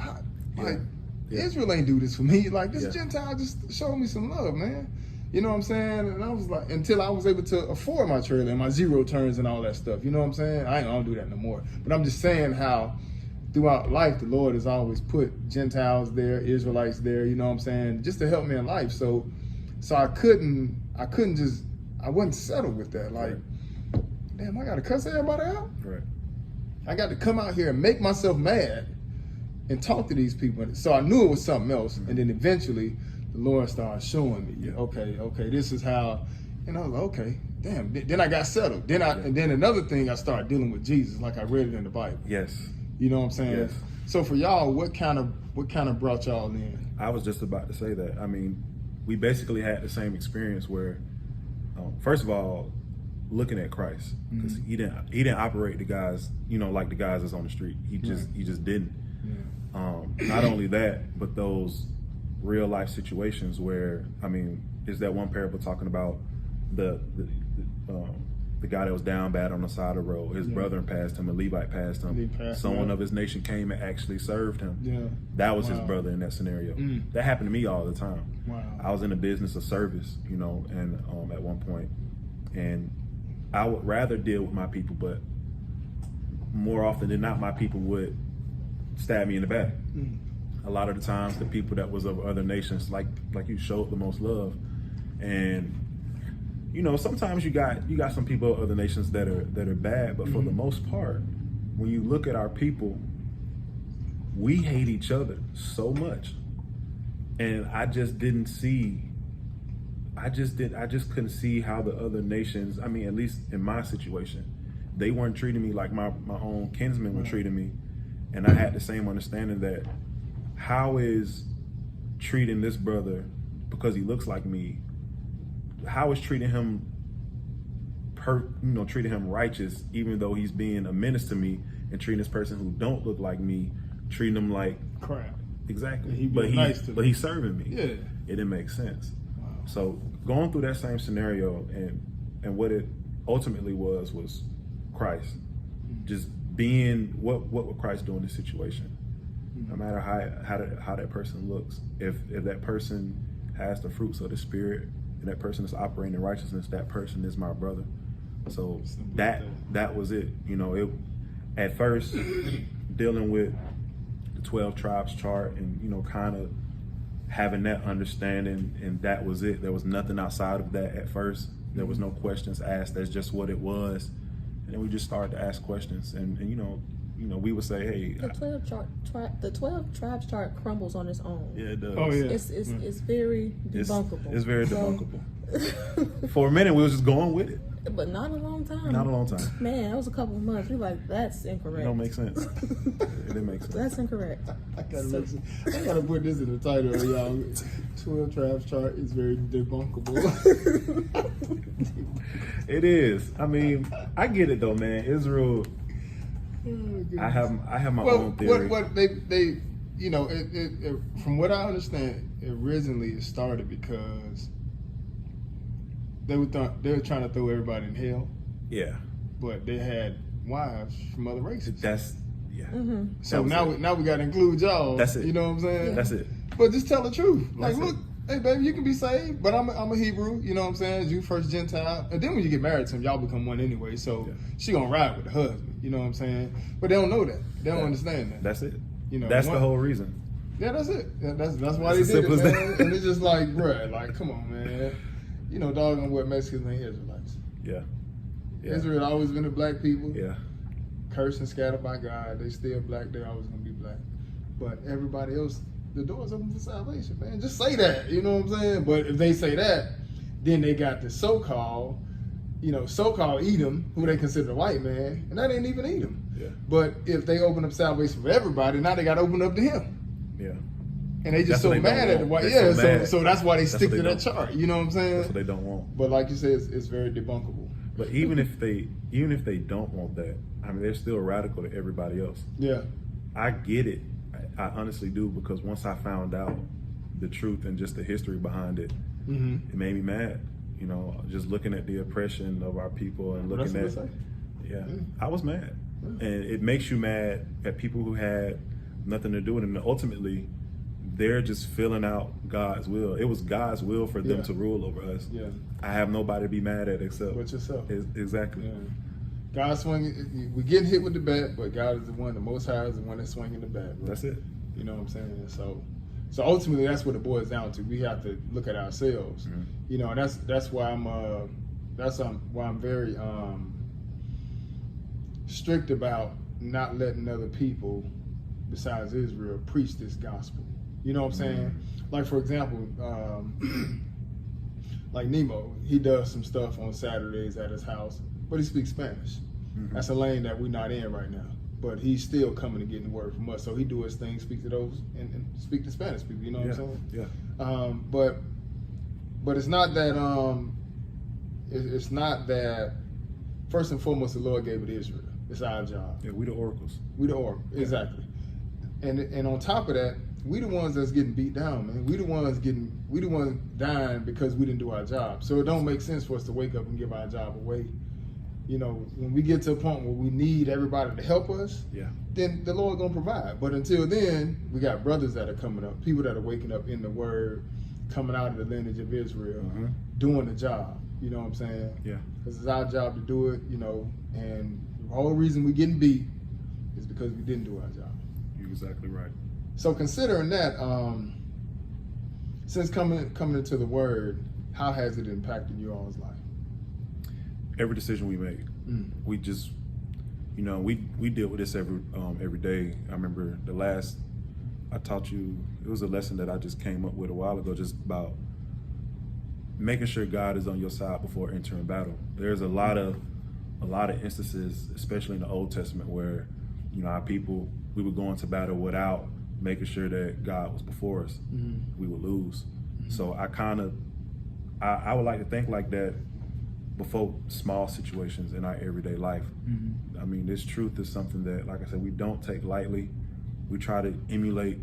[SPEAKER 3] Israel ain't do this for me. Like, this Gentile just showed me some love, man. You know what I'm saying? And I was like, until I was able to afford my trailer and my zero turns and all that stuff. You know what I'm saying? I don't do that no more. But I'm just saying how throughout life, the Lord has always put Gentiles there, Israelites there, you know what I'm saying, just to help me in life. So I wasn't settled with that. Like, damn, I got to cuss everybody out?
[SPEAKER 2] Right.
[SPEAKER 3] I got to come out here and make myself mad and talk to these people. So I knew it was something else. And then eventually the Lord started showing me, okay, this is how, and I was like, okay, damn. Then I got settled. And then another thing, I started dealing with Jesus, like I read it in the Bible.
[SPEAKER 2] Yes.
[SPEAKER 3] You know what I'm saying?
[SPEAKER 2] Yes.
[SPEAKER 3] So for y'all, what kind of brought y'all in?
[SPEAKER 2] I was just about to say that. I mean, we basically had the same experience where, first of all, looking at Christ, because he didn't operate the guys, like the guys that's on the street. He just didn't. Yeah. Not only that, but those real life situations where, I mean, is that one parable talking about the guy that was down bad on the side of the road? His brother passed him, a Levite passed him. Someone of his nation came and actually served him.
[SPEAKER 3] Yeah.
[SPEAKER 2] That was his brother in that scenario. That happened to me all the time.
[SPEAKER 3] Wow.
[SPEAKER 2] I was in the business of service, and at one point, and I would rather deal with my people, but more often than not, my people would stab me in the back. A lot of the times, the people that was of other nations, like you, showed the most love, and sometimes you got some people of other nations that are bad, but for the most part, when you look at our people, we hate each other so much, and I just couldn't see how the other nations, I mean, at least in my situation, they weren't treating me like my own kinsmen were treating me. And I had the same understanding that how is treating this brother because he looks like me, how is treating him treating him righteous, even though he's being a menace to me, and treating this person who don't look like me, treating him like
[SPEAKER 3] crap.
[SPEAKER 2] Exactly.
[SPEAKER 3] But
[SPEAKER 2] he's serving me.
[SPEAKER 3] Yeah.
[SPEAKER 2] It didn't make sense. So going through that same scenario and what it ultimately was Christ, just being what would Christ do in this situation? No matter how that person looks, if that person has the fruits of the Spirit and that person is operating in righteousness, that person is my brother. So that was it. It at first dealing with the 12 tribes chart and kind of having that understanding, and that was it. There was nothing outside of that at first. There was no questions asked. That's just what it was. And then we just started to ask questions, and we would say, hey,
[SPEAKER 4] the 12 tribes chart crumbles on its own.
[SPEAKER 2] Yeah, it does.
[SPEAKER 3] Oh yeah.
[SPEAKER 4] It's very debunkable.
[SPEAKER 2] It's very debunkable. For a minute, we was just going with it.
[SPEAKER 4] But not a long time.
[SPEAKER 2] Not a long time.
[SPEAKER 4] Man, it was a couple of months. We're like, that's incorrect.
[SPEAKER 2] It don't make sense. It didn't make sense.
[SPEAKER 4] That's incorrect.
[SPEAKER 3] I gotta put this in the title, y'all. 12 tribes chart is very debunkable.
[SPEAKER 2] It is. I mean, I get it though, man. Israel. I have my own theory.
[SPEAKER 3] What they it from what I understand, originally it started because they were trying to throw everybody in hell,
[SPEAKER 2] Yeah.
[SPEAKER 3] but they had wives from other races. So now we got to include y'all.
[SPEAKER 2] That's it.
[SPEAKER 3] You know what I'm saying?
[SPEAKER 2] That's it.
[SPEAKER 3] But just tell the truth. Like,
[SPEAKER 2] That's
[SPEAKER 3] look, hey baby, you can be saved, but I'm a Hebrew. You know what I'm saying? You first Gentile, and then when you get married to him, y'all become one anyway. So she gonna ride with the husband. You know what I'm saying? But they don't know that. They don't understand that.
[SPEAKER 2] That's it.
[SPEAKER 3] That's
[SPEAKER 2] the whole reason.
[SPEAKER 3] Yeah, that's it. That's why
[SPEAKER 2] It's
[SPEAKER 3] they
[SPEAKER 2] as
[SPEAKER 3] did it,
[SPEAKER 2] simple as
[SPEAKER 3] man.
[SPEAKER 2] that.
[SPEAKER 3] And it's just like, bruh, like, come on, man. Doggone what Mexicans ain't Israelites.
[SPEAKER 2] Yeah.
[SPEAKER 3] Israel always been the black people.
[SPEAKER 2] Yeah.
[SPEAKER 3] Cursed and scattered by God. They still black. They always gonna be black. But everybody else, the door's open for salvation, man. Just say that. You know what I'm saying? But if they say that, then they got the so-called Edom, who they consider a white man, and that ain't even Edom.
[SPEAKER 2] Yeah.
[SPEAKER 3] But if they open up salvation for everybody, now they got to open up to him.
[SPEAKER 2] Yeah.
[SPEAKER 3] And they just
[SPEAKER 2] That's what
[SPEAKER 3] so
[SPEAKER 2] they don't
[SPEAKER 3] mad at the
[SPEAKER 2] want.
[SPEAKER 3] white.
[SPEAKER 2] They're
[SPEAKER 3] Yeah,
[SPEAKER 2] so mad.
[SPEAKER 3] so that's why they stick
[SPEAKER 2] what
[SPEAKER 3] to
[SPEAKER 2] they
[SPEAKER 3] that
[SPEAKER 2] don't.
[SPEAKER 3] chart. You know what I'm saying?
[SPEAKER 2] That's what they don't want.
[SPEAKER 3] But like you said, it's very debunkable.
[SPEAKER 2] But even if they don't want that, I mean, they're still radical to everybody else.
[SPEAKER 3] Yeah.
[SPEAKER 2] I get it. I honestly do, because once I found out the truth and just the history behind it, it made me mad. You know, just looking at the oppression of our people and looking
[SPEAKER 3] That's
[SPEAKER 2] at,
[SPEAKER 3] what
[SPEAKER 2] I was mad. And it makes you mad at people who had nothing to do with it. And ultimately, they're just filling out God's will. It was God's will for them to rule over us.
[SPEAKER 3] Yeah.
[SPEAKER 2] I have nobody to be mad at except
[SPEAKER 3] But yourself.
[SPEAKER 2] Exactly.
[SPEAKER 3] Yeah. God swinging. We getting hit with the bat, but God is the one. The Most High is the one that's swinging the bat. Bro.
[SPEAKER 2] That's it.
[SPEAKER 3] You know what I'm saying? So ultimately, that's what it boils down to. We have to look at ourselves. You know, and that's why I'm very strict about not letting other people besides Israel preach this gospel. You know what I'm saying? Like, for example, like Nemo, he does some stuff on Saturdays at his house, but he speaks Spanish. That's a lane that we're not in right now. But he's still coming and getting word from us. So he do his thing, speak to those, and speak to Spanish people. You know what I'm saying?
[SPEAKER 2] Yeah.
[SPEAKER 3] But it's not that it's not that. First and foremost, the Lord gave it to Israel. It's our job.
[SPEAKER 2] Yeah, we the oracles.
[SPEAKER 3] We the oracle, exactly. And on top of that, we the ones that's getting beat down, man. We the ones dying because we didn't do our job. So it don't make sense for us to wake up and give our job away. You know, when we get to a point where we need everybody to help us, then the Lord gonna provide. But until then, we got brothers that are coming up, people that are waking up in the Word, coming out of the lineage of Israel, doing the job. You know what I'm saying?
[SPEAKER 2] Yeah.
[SPEAKER 3] Because it's our job to do it. You know, and the whole reason we getting beat is because we didn't do our job.
[SPEAKER 2] You're exactly right.
[SPEAKER 3] So considering that, since coming into the Word, how has it impacted you all's life?
[SPEAKER 2] Every decision we make, we just, you know, we deal with this every day. I remember the last I taught you, it was a lesson that I just came up with a while ago, just about making sure God is on your side before entering battle. There's a lot of instances, especially in the Old Testament, where, you know, our people, we would go into battle without making sure that God was before us. We would lose. So I would like to think like that before small situations in our everyday life. I mean, this truth is something that, like I said, we don't take lightly. We try to emulate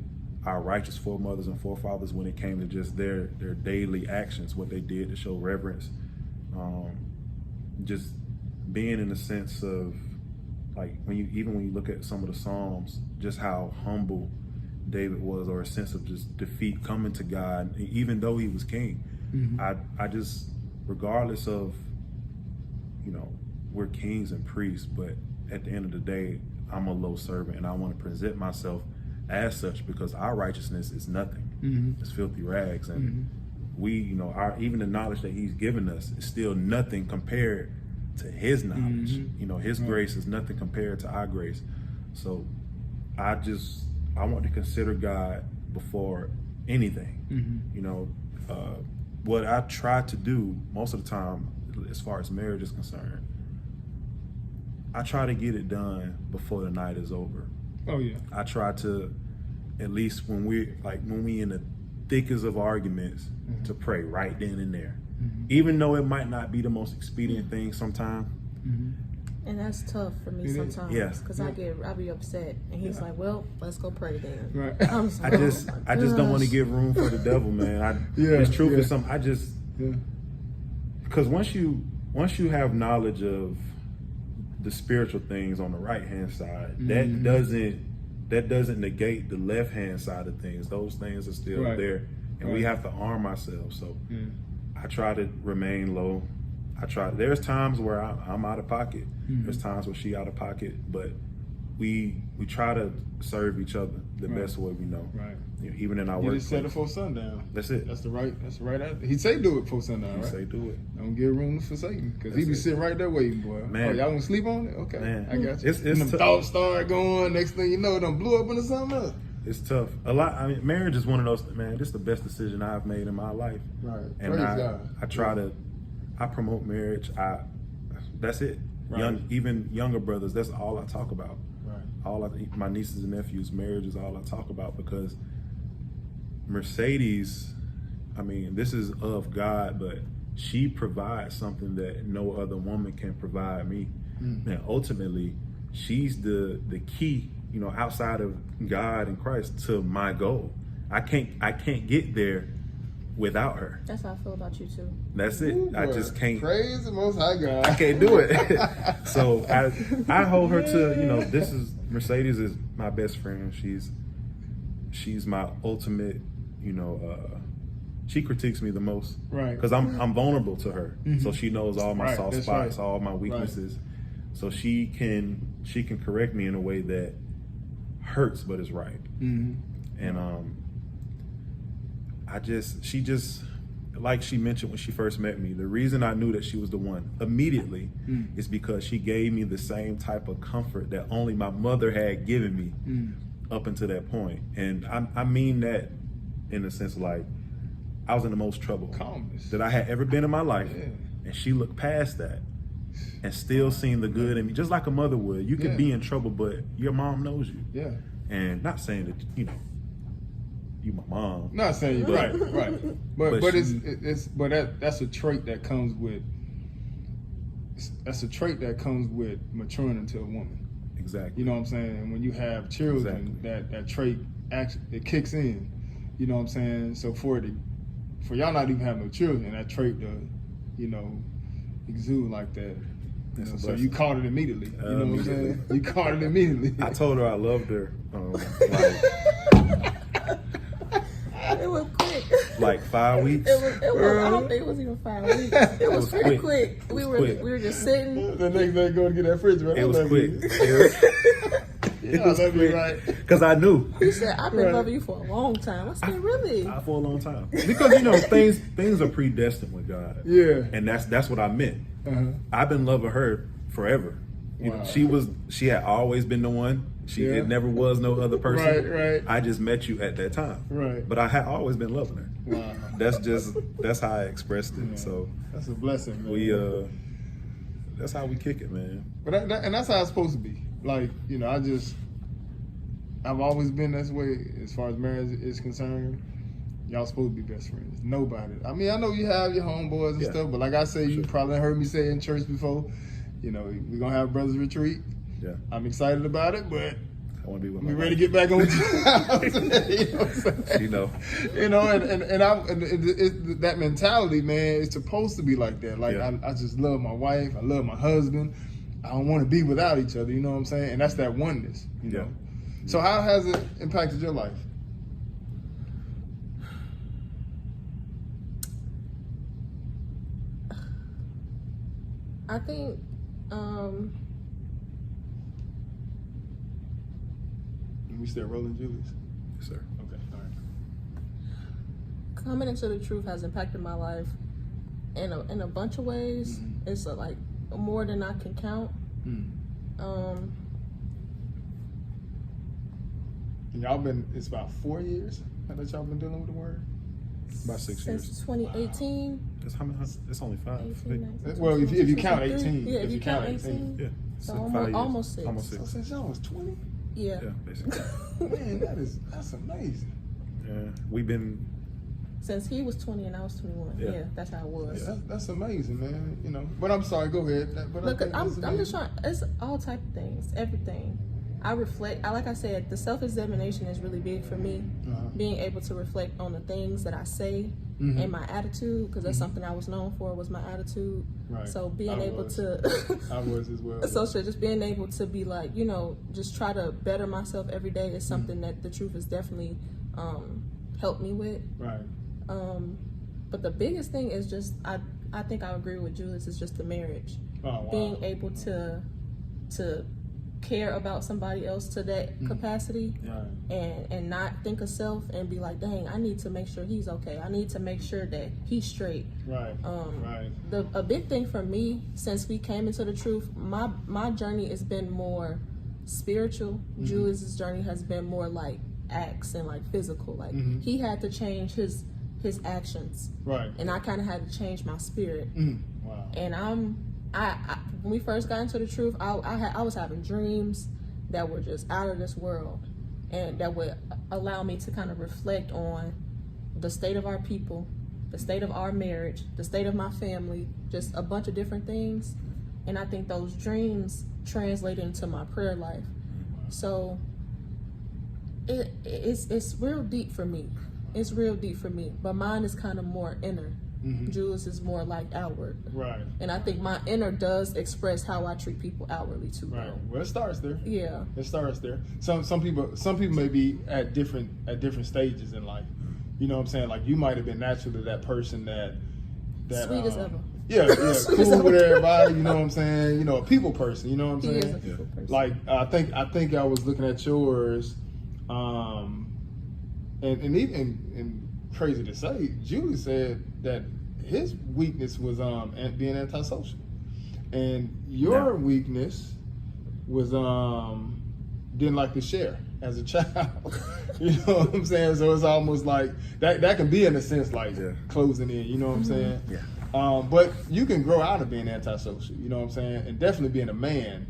[SPEAKER 2] our righteous foremothers and forefathers when it came to just their daily actions, what they did to show reverence. Just being in the sense of, like, when you look at some of the Psalms, just how humble David was, or a sense of just defeat coming to God, even though he was king. I just, regardless of, you know, we're kings and priests, but at the end of the day, I'm a low servant, and I want to present myself as such, because our righteousness is nothing. It's filthy rags, and we, you know, even the knowledge that he's given us is still nothing compared to his knowledge. You know, his grace is nothing compared to our grace. So I want to consider God before anything. You know, what I try to do most of the time, as far as marriage is concerned, I try to get it done before the night is over.
[SPEAKER 3] Oh yeah.
[SPEAKER 2] I try to, at least when we in the thickest of arguments, to pray right then and there, even though it might not be the most expedient thing sometimes.
[SPEAKER 4] And that's tough for me sometimes, because I be upset, and he's like, "Well, let's go pray then."
[SPEAKER 3] Right.
[SPEAKER 4] I'm
[SPEAKER 2] I
[SPEAKER 4] like,
[SPEAKER 2] just don't want to give room for the devil, man. It's true for some. Because once you have knowledge of the spiritual things on the right hand side, that doesn't negate the left hand side of things. Those things are still there, and we have to arm ourselves. So I try to remain low. There's times where I'm out of pocket. There's times where she out of pocket, but we try to serve each other the best way we know.
[SPEAKER 3] Right.
[SPEAKER 2] You know, even in our
[SPEAKER 3] You
[SPEAKER 2] work.
[SPEAKER 3] just set it for sundown.
[SPEAKER 2] That's it.
[SPEAKER 3] That's the right answer. He say do it for sundown, right?
[SPEAKER 2] He say do it.
[SPEAKER 3] Don't give room for Satan, because he be sitting right there waiting, boy.
[SPEAKER 2] Man.
[SPEAKER 3] Oh, y'all gonna sleep on it? Okay,
[SPEAKER 2] Man.
[SPEAKER 3] I got you.
[SPEAKER 2] It's
[SPEAKER 3] and them
[SPEAKER 2] tough.
[SPEAKER 3] thoughts start going. Next thing you know, it done blew up into something else.
[SPEAKER 2] It's tough. I mean, marriage is one of those, man, this is the best decision I've made in my life.
[SPEAKER 3] Right.
[SPEAKER 2] And
[SPEAKER 3] Praise God.
[SPEAKER 2] I try to, I promote marriage. That's it.
[SPEAKER 3] Right.
[SPEAKER 2] Even younger brothers, that's all I talk about.
[SPEAKER 3] Right.
[SPEAKER 2] My nieces and nephews, marriage is all I talk about, because Mercedes, I mean, this is of God, but she provides something that no other woman can provide me. And ultimately, she's the key you know, outside of God and Christ to my goal. I can't get there without her.
[SPEAKER 4] That's how I feel about you too.
[SPEAKER 2] That's it.
[SPEAKER 3] Ooh,
[SPEAKER 2] I
[SPEAKER 3] boy.
[SPEAKER 2] just can't.
[SPEAKER 3] Praise the Most High God.
[SPEAKER 2] I can't do it. So I hold her to, you know, Mercedes is my best friend. She's my ultimate, you know, she critiques me the most.
[SPEAKER 3] Right.
[SPEAKER 2] Because I'm vulnerable to her. So she knows all my
[SPEAKER 3] Right,
[SPEAKER 2] soft
[SPEAKER 3] that's
[SPEAKER 2] spots,
[SPEAKER 3] right.
[SPEAKER 2] all my weaknesses. So she can correct me in a way that hurts but is right. And she just like she mentioned when she first met me, the reason I knew that she was the one immediately is because she gave me the same type of comfort that only my mother had given me up until that point. And I mean that in a sense, like, I was in the most trouble
[SPEAKER 3] Calmness.
[SPEAKER 2] that I had ever been in my life.
[SPEAKER 3] Yeah.
[SPEAKER 2] And she looked past that and still seen the good in me, just like a mother would. You could
[SPEAKER 3] Yeah.
[SPEAKER 2] be in trouble, but your mom knows you.
[SPEAKER 3] Yeah.
[SPEAKER 2] And not saying that, you know, you my mom.
[SPEAKER 3] Not saying you right. But
[SPEAKER 2] But
[SPEAKER 3] that's a trait that comes with maturing into a woman.
[SPEAKER 2] Exactly.
[SPEAKER 3] You know what I'm saying? And when you have children,
[SPEAKER 2] Exactly.
[SPEAKER 3] that trait actually it kicks in. You know what I'm saying? So for y'all not even have no children, that trait to, you know, exude like that. You
[SPEAKER 2] That's
[SPEAKER 3] know,
[SPEAKER 2] a
[SPEAKER 3] so
[SPEAKER 2] blessing.
[SPEAKER 3] you caught it immediately. You know what I'm saying? You caught it immediately.
[SPEAKER 2] I told her I loved her
[SPEAKER 4] It was quick.
[SPEAKER 2] like 5 weeks.
[SPEAKER 4] It was. I don't think it was even 5 weeks. It was pretty quick.
[SPEAKER 2] It
[SPEAKER 4] We
[SPEAKER 2] was quick.
[SPEAKER 4] were just sitting.
[SPEAKER 3] The next day, go and get that fridge, right?
[SPEAKER 2] It was quick.
[SPEAKER 3] It was quick, right?
[SPEAKER 2] Because I knew.
[SPEAKER 4] He said, "I've been
[SPEAKER 3] Right.
[SPEAKER 4] loving you for a long time." I said, "Really?"
[SPEAKER 2] For a long time. Because, you know, things are predestined with God.
[SPEAKER 3] Yeah.
[SPEAKER 2] And that's what I meant.
[SPEAKER 3] Uh-huh.
[SPEAKER 2] I've been loving her forever. You know,
[SPEAKER 3] Wow.
[SPEAKER 2] she had always been the one.
[SPEAKER 3] Yeah.
[SPEAKER 2] It never was no other person.
[SPEAKER 3] Right.
[SPEAKER 2] I just met you at that time.
[SPEAKER 3] Right.
[SPEAKER 2] But I had always been loving her.
[SPEAKER 3] Wow.
[SPEAKER 2] That's how I expressed it.
[SPEAKER 3] Yeah.
[SPEAKER 2] So
[SPEAKER 3] That's a blessing, man.
[SPEAKER 2] we that's how we kick it, man.
[SPEAKER 3] But and that's how it's supposed to be. Like, you know, I've always been this way as far as marriage is concerned. Y'all supposed to be best friends. Nobody. I mean, I know you have your homeboys and
[SPEAKER 2] Yeah.
[SPEAKER 3] stuff, but like I say, you
[SPEAKER 2] Sure.
[SPEAKER 3] probably heard me say in church before, you know, we're going to have brothers retreat.
[SPEAKER 2] Yeah.
[SPEAKER 3] I'm excited about it, but
[SPEAKER 2] I want to be with
[SPEAKER 3] we
[SPEAKER 2] my
[SPEAKER 3] ready to get back on the you know what I'm saying?
[SPEAKER 2] You know.
[SPEAKER 3] You know, and that mentality, man, is supposed to be like that. Like,
[SPEAKER 2] Yeah.
[SPEAKER 3] I just love my wife. I love my husband. I don't want to be without each other. You know what I'm saying? And that's that oneness. You
[SPEAKER 2] Yeah.
[SPEAKER 3] know. So how has it impacted your life?
[SPEAKER 4] I think.
[SPEAKER 3] We still rolling, Julius?
[SPEAKER 2] Yes, sir.
[SPEAKER 3] Okay, all right.
[SPEAKER 4] Coming into the truth has impacted my life in a bunch of ways. It's like more than I can count.
[SPEAKER 3] And y'all it's about 4 years that y'all been dealing with the word?
[SPEAKER 2] About 6
[SPEAKER 4] Since
[SPEAKER 2] years.
[SPEAKER 4] 2018.
[SPEAKER 2] That's how many? It's only 5.
[SPEAKER 4] 18, 19,
[SPEAKER 3] Well, if you count
[SPEAKER 4] 23.
[SPEAKER 3] 18.
[SPEAKER 4] Yeah, if you count 18.
[SPEAKER 2] Yeah.
[SPEAKER 4] So
[SPEAKER 2] So
[SPEAKER 4] almost-
[SPEAKER 2] 5 years.
[SPEAKER 4] almost 6.
[SPEAKER 2] Almost
[SPEAKER 3] So
[SPEAKER 2] 6.
[SPEAKER 3] since y'all was 20?
[SPEAKER 4] Yeah.
[SPEAKER 2] Yeah, basically.
[SPEAKER 3] Man, that's amazing.
[SPEAKER 2] Yeah. We've been.
[SPEAKER 4] Since he was 20 and I was 21.
[SPEAKER 2] Yeah.
[SPEAKER 4] Yeah, that's how it was.
[SPEAKER 3] That's amazing, man. You know, but I'm sorry. Go ahead. But I
[SPEAKER 4] Look,
[SPEAKER 3] think
[SPEAKER 4] I'm
[SPEAKER 3] that's
[SPEAKER 4] just
[SPEAKER 3] amazing.
[SPEAKER 4] trying. It's all type of things, everything. I reflect. Like I said, the self-examination is really big for me.
[SPEAKER 3] Uh-huh.
[SPEAKER 4] Being able to reflect on the things that I say
[SPEAKER 3] Mhm.
[SPEAKER 4] and my attitude, because that's something I was known for, was my attitude.
[SPEAKER 3] Right.
[SPEAKER 4] So being
[SPEAKER 3] I
[SPEAKER 4] able
[SPEAKER 3] was.
[SPEAKER 4] to,
[SPEAKER 3] I was as well.
[SPEAKER 4] so just being able to be like, you know, just try to better myself every day is something that the truth has definitely helped me with.
[SPEAKER 3] Right.
[SPEAKER 4] But the biggest thing is just I think I agree with Julius. It's just the marriage.
[SPEAKER 3] Oh, wow.
[SPEAKER 4] Being able to care about somebody else to that capacity
[SPEAKER 3] Right.
[SPEAKER 4] and not think of self and be like, dang, I need to make sure he's okay. I need to make sure that he's straight.
[SPEAKER 3] Right. Right.
[SPEAKER 4] A big thing for me since we came into the truth, my journey has been more spiritual. Julius's journey has been more like acts and like physical. Like he had to change his actions,
[SPEAKER 3] Right.
[SPEAKER 4] and I kind of had to change my spirit.
[SPEAKER 3] Wow.
[SPEAKER 4] And I when we first got into the truth, I was having dreams that were just out of this world, and that would allow me to kind of reflect on the state of our people, the state of our marriage, the state of my family, just a bunch of different things. And I think those dreams translate into my prayer life. So It's real deep for me. It's real deep for me. But mine is kind of more inner. Jules is more like outward.
[SPEAKER 3] Right.
[SPEAKER 4] And I think my inner does express how I treat people outwardly too.
[SPEAKER 3] Right.
[SPEAKER 4] Though.
[SPEAKER 3] Well, it starts there.
[SPEAKER 4] Yeah.
[SPEAKER 3] It starts there. Some people may be at different stages in life. You know what I'm saying? Like you might have been naturally that person that
[SPEAKER 4] Sweet as ever.
[SPEAKER 3] Yeah, cool with everybody. You know what I'm saying? You know, a people person. You know what I'm
[SPEAKER 4] He
[SPEAKER 3] saying?
[SPEAKER 4] is a people person.
[SPEAKER 3] Like I think I was looking at yours, and even crazy to say, Julie said that his weakness was being antisocial, and your weakness was didn't like to share as a child. You know what I'm saying? So it's almost like that can be in a sense like closing in. You know what I'm saying?
[SPEAKER 2] Yeah.
[SPEAKER 3] But you can grow out of being antisocial. You know what I'm saying? And definitely being a man,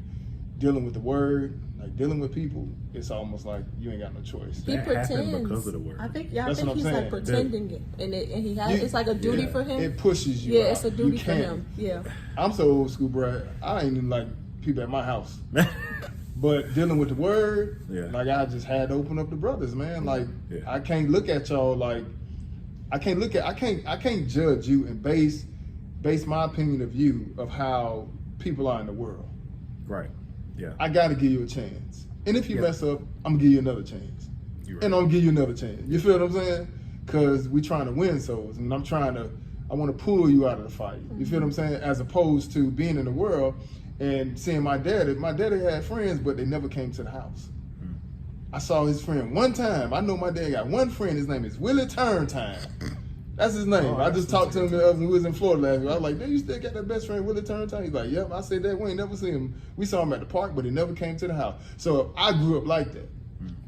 [SPEAKER 3] dealing with the word, like dealing with people, it's almost like you ain't got no choice.
[SPEAKER 4] He
[SPEAKER 2] That happened
[SPEAKER 4] pretends.
[SPEAKER 2] because of the word.
[SPEAKER 4] I think
[SPEAKER 3] That's what I'm
[SPEAKER 4] he's
[SPEAKER 3] saying.
[SPEAKER 4] like pretending it, and he has. It's like a duty for him.
[SPEAKER 3] It pushes you.
[SPEAKER 4] Yeah,
[SPEAKER 3] out.
[SPEAKER 4] it's a
[SPEAKER 3] You
[SPEAKER 4] duty for
[SPEAKER 3] can't.
[SPEAKER 4] him. Yeah.
[SPEAKER 3] I'm so old school, bro. I ain't even like people at my house. But dealing with the word, like I just had to open up the brothers, man. Like I can't look at y'all like I can't judge you and base my opinion of you of how people are in the world.
[SPEAKER 2] Right. Yeah.
[SPEAKER 3] I gotta give you a chance. And if you mess up, I'm gonna give you another chance.
[SPEAKER 2] You're right.
[SPEAKER 3] And I'm gonna give you another chance. You feel what I'm saying? Cause we trying to win souls, and I want to pull you out of the fight. You feel what I'm saying? As opposed to being in the world and seeing my daddy. My daddy had friends, but they never came to the house. I saw his friend one time. I know my dad got one friend. His name is Willie Turntime. That's his name. I just talked to him when we was in Florida last week. I was like, "Dude, you still got that best friend, Willie Turntime?" He's like, "Yep." I said that we ain't never seen him. We saw him at the park, but he never came to the house. So I grew up like that,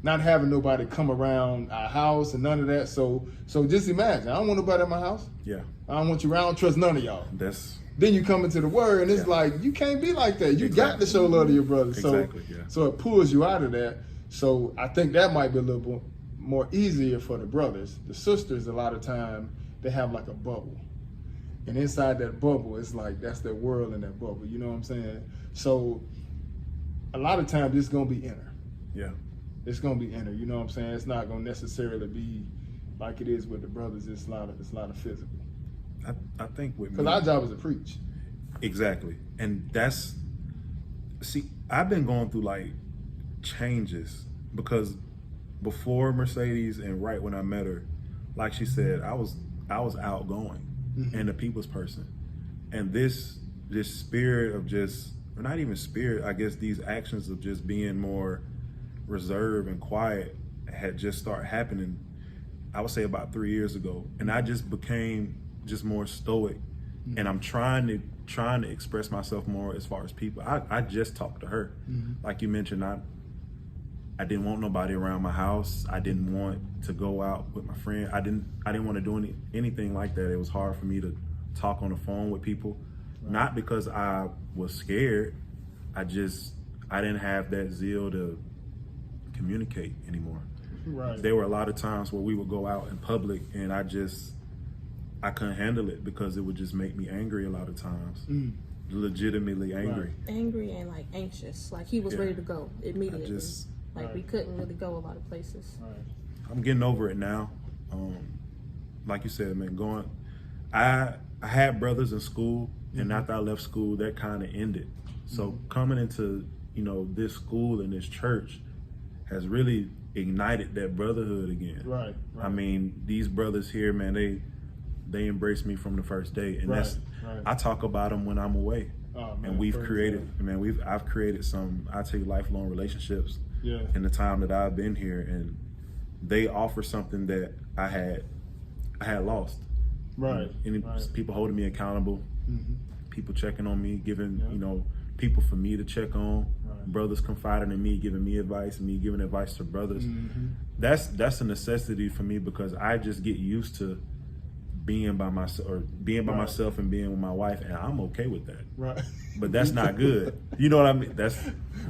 [SPEAKER 3] not having nobody come around our house and none of that. So just imagine, I don't want nobody at my house.
[SPEAKER 2] Yeah.
[SPEAKER 3] I don't want you around. I don't trust none of y'all.
[SPEAKER 2] That's
[SPEAKER 3] Then you come into the word, and it's like you can't be like that. You got to show love to your brother.
[SPEAKER 2] Exactly,
[SPEAKER 3] So it pulls you out of that. So I think that might be a little bit more easier for the brothers. The sisters, a lot of time, they have like a bubble, and inside that bubble, it's like that's their world in that bubble. You know what I'm saying? So a lot of times it's gonna be inner.
[SPEAKER 2] Yeah.
[SPEAKER 3] It's gonna be inner. You know what I'm saying? It's not gonna necessarily be like it is with the brothers. It's a lot of physical.
[SPEAKER 2] I think with me,
[SPEAKER 3] Because our job is to preach.
[SPEAKER 2] exactly, and I've been going through like changes because before Mercedes and right when I met her, like she said, I was outgoing and a people's person, and this spirit of just, or not even spirit, I guess these actions of just being more reserved and quiet had just started happening, I would say about 3 years ago, and I just became just more stoic, and I'm trying to express myself more as far as people. I just talked to her, like you mentioned. I didn't want nobody around my house. I didn't want to go out with my friend. I didn't want to do anything like that. It was hard for me to talk on the phone with people, not because I was scared. I didn't have that zeal to communicate anymore.
[SPEAKER 3] Right.
[SPEAKER 2] There were a lot of times where we would go out in public and I couldn't handle it because it would just make me angry a lot of times. Legitimately angry.
[SPEAKER 4] Angry and like anxious. Like he was ready to go immediately. We couldn't really go a lot of places.
[SPEAKER 3] Right.
[SPEAKER 2] I'm getting over it now. Like you said, man, I had brothers in school, and after I left school, that kind of ended. So coming into, this school and this church has really ignited that brotherhood again.
[SPEAKER 3] Right.
[SPEAKER 2] I mean, these brothers here, man, they embraced me from the first day, and I talk about them when I'm away.
[SPEAKER 3] Oh, man,
[SPEAKER 2] and I've created some, I take lifelong relationships in the time that I've been here, and they offer something that I had lost.
[SPEAKER 3] Right.
[SPEAKER 2] People holding me accountable, people checking on me, giving people for me to check on, brothers confiding in me, giving me advice, and me giving advice to brothers. That's a necessity for me because I just get used to being by myself myself and being with my wife, and I'm okay with that.
[SPEAKER 3] Right.
[SPEAKER 2] But that's not good. You know what I mean? That's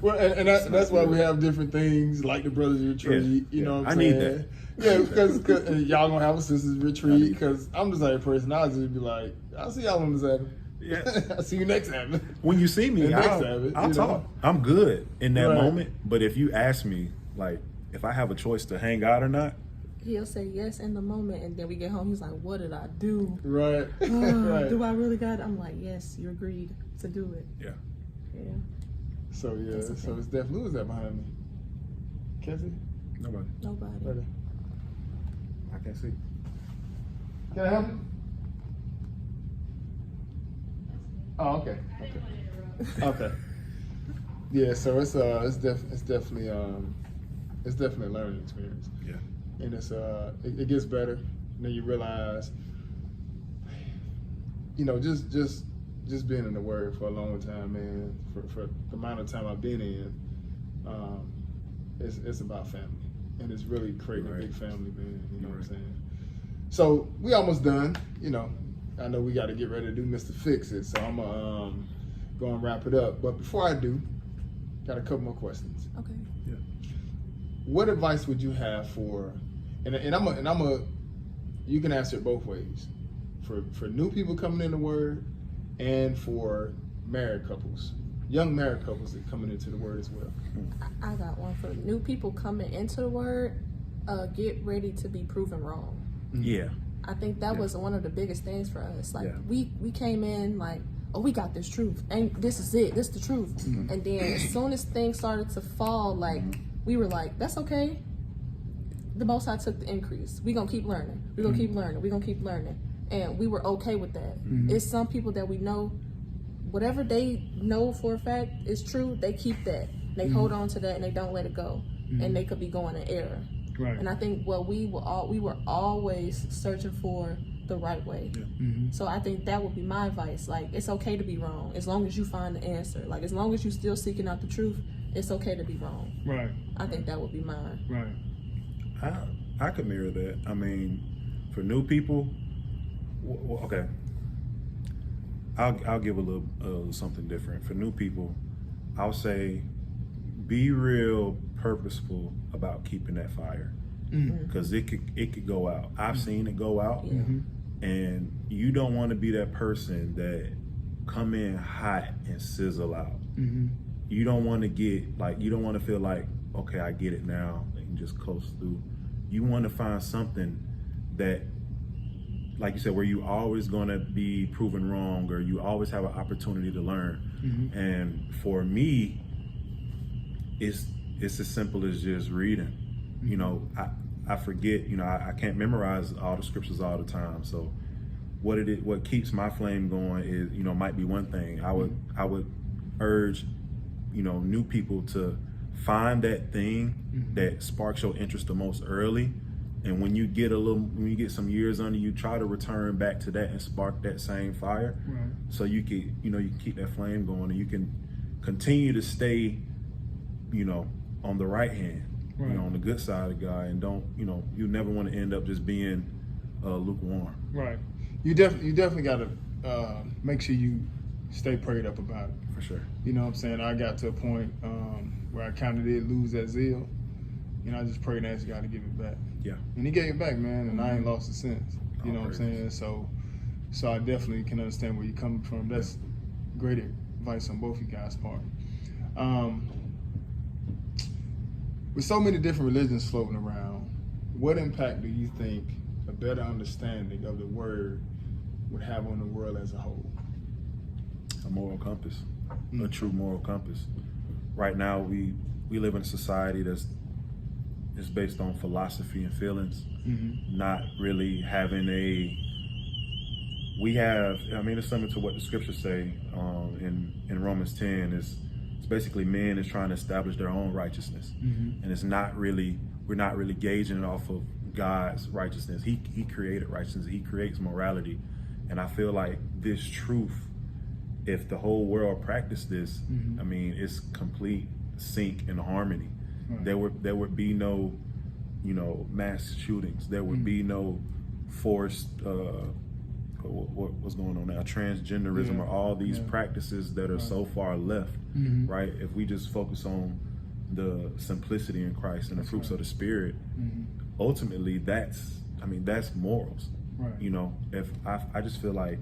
[SPEAKER 3] that's why we have different things like the brothers retreat. You know what I'm saying?
[SPEAKER 2] I need that.
[SPEAKER 3] Yeah, because y'all gonna have a sisters retreat. Because I'm the type of person I'll just be like, I'll see y'all on the Sabbath.
[SPEAKER 2] Yeah.
[SPEAKER 3] I'll see you next Sabbath.
[SPEAKER 2] When you see me,
[SPEAKER 3] The next Sabbath,
[SPEAKER 2] I'll talk. I'm good in that
[SPEAKER 3] Right.
[SPEAKER 2] moment. But if you ask me, like, if I have a choice to hang out or not,
[SPEAKER 4] He'll say yes in the moment, and then we get home. He's like, "What did I do?
[SPEAKER 3] Right. Right.
[SPEAKER 4] Do I really got it?" I'm like, "Yes, you agreed to do it."
[SPEAKER 2] yeah.
[SPEAKER 4] Yeah.
[SPEAKER 3] So yeah,
[SPEAKER 4] That's okay.
[SPEAKER 3] so it's definitely, who was that behind me? Cassie?
[SPEAKER 2] Nobody.
[SPEAKER 4] Nobody.
[SPEAKER 3] Right there.
[SPEAKER 2] I can't see.
[SPEAKER 3] Can I help you? Oh, okay. Okay. Yeah, so it's definitely a learning experience.
[SPEAKER 2] Yeah.
[SPEAKER 3] And it gets better. And then you realize, just being in the Word for a long time, man. For the amount of time I've been in, it's about family, and it's really creating a big family, man. You know what I'm saying? So we almost done. I know we got to get ready to do Mr. Fix It, so I'm gonna go and wrap it up. But before I do, got a couple more questions.
[SPEAKER 4] Okay.
[SPEAKER 3] What advice would you have for, you can answer it both ways, for new people coming in the Word, and for married couples, young married couples that coming into the Word as well.
[SPEAKER 4] I got one for new people coming into the Word. Get ready to be proven wrong.
[SPEAKER 2] Yeah.
[SPEAKER 4] I think that was one of the biggest things for us. Like
[SPEAKER 2] Yeah.
[SPEAKER 4] we came in like, oh, we got this truth, and this is it. This is the truth.
[SPEAKER 2] Mm-hmm.
[SPEAKER 4] And then as soon as things started to fall, like we were like, that's okay. The Most High took the increase. We gonna keep learning. We gonna keep learning. We gonna keep learning, and we were okay with that. It's some people that we know, whatever they know for a fact is true, they keep that. They hold on to that and they don't let it go, and they could be going in error.
[SPEAKER 3] Right.
[SPEAKER 4] And I think we were always searching for the right way. So I think that would be my advice. Like, it's okay to be wrong as long as you find the answer. Like, as long as you're still seeking out the truth, it's okay to be wrong.
[SPEAKER 3] Right.
[SPEAKER 4] I think that would be mine.
[SPEAKER 3] Right.
[SPEAKER 2] I could mirror that. I mean, for new people, okay. I'll give a little something different. For new people, I'll say, be real purposeful about keeping that fire, because it could go out. I've seen it go out, and you don't want to be that person that come in hot and sizzle out. You don't want to you don't want to feel like, okay, I get it now, and just coast through. You want to find something that, like you said, where you always going to be proven wrong, or you always have an opportunity to learn. And for me, it's as simple as just reading. I forget, I can't memorize all the scriptures all the time. So what keeps my flame going is, might be one thing. I would urge, new people to find that thing that sparks your interest the most early. And when you get some years under you, try to return back to that and spark that same fire.
[SPEAKER 3] Right.
[SPEAKER 2] So you can keep that flame going, and you can continue to stay, on the right hand,
[SPEAKER 3] Right.
[SPEAKER 2] On the good side of God, and don't, you never want to end up just being lukewarm.
[SPEAKER 3] Right. You definitely got to make sure you stay prayed up about it.
[SPEAKER 2] For sure.
[SPEAKER 3] You know what I'm saying? I got to a point where I kind of did lose that zeal. I just prayed and asked God to give it back.
[SPEAKER 2] Yeah.
[SPEAKER 3] And he gave it back, man, and I ain't lost it since. You know what I'm saying? So I definitely can understand where you're coming from. That's great advice on both you guys' part. With so many different religions floating around, what impact do you think a better understanding of the Word would have on the world as a whole?
[SPEAKER 2] A moral compass, a true moral compass. Right now, we live in a society that's based on philosophy and feelings, not really having it's similar to what the scriptures say in Romans 10. It's basically men is trying to establish their own righteousness, and we're not really gauging it off of God's righteousness. He created righteousness. He creates morality, and I feel like this truth, if the whole world practiced this, it's complete sync and harmony. Right. There would be no, mass shootings. There would be no forced, what's going on now, transgenderism, or all these practices that are so far left, right? If we just focus on the simplicity in Christ and the fruits of the Spirit, ultimately that's morals.
[SPEAKER 3] Right.
[SPEAKER 2] If I just feel like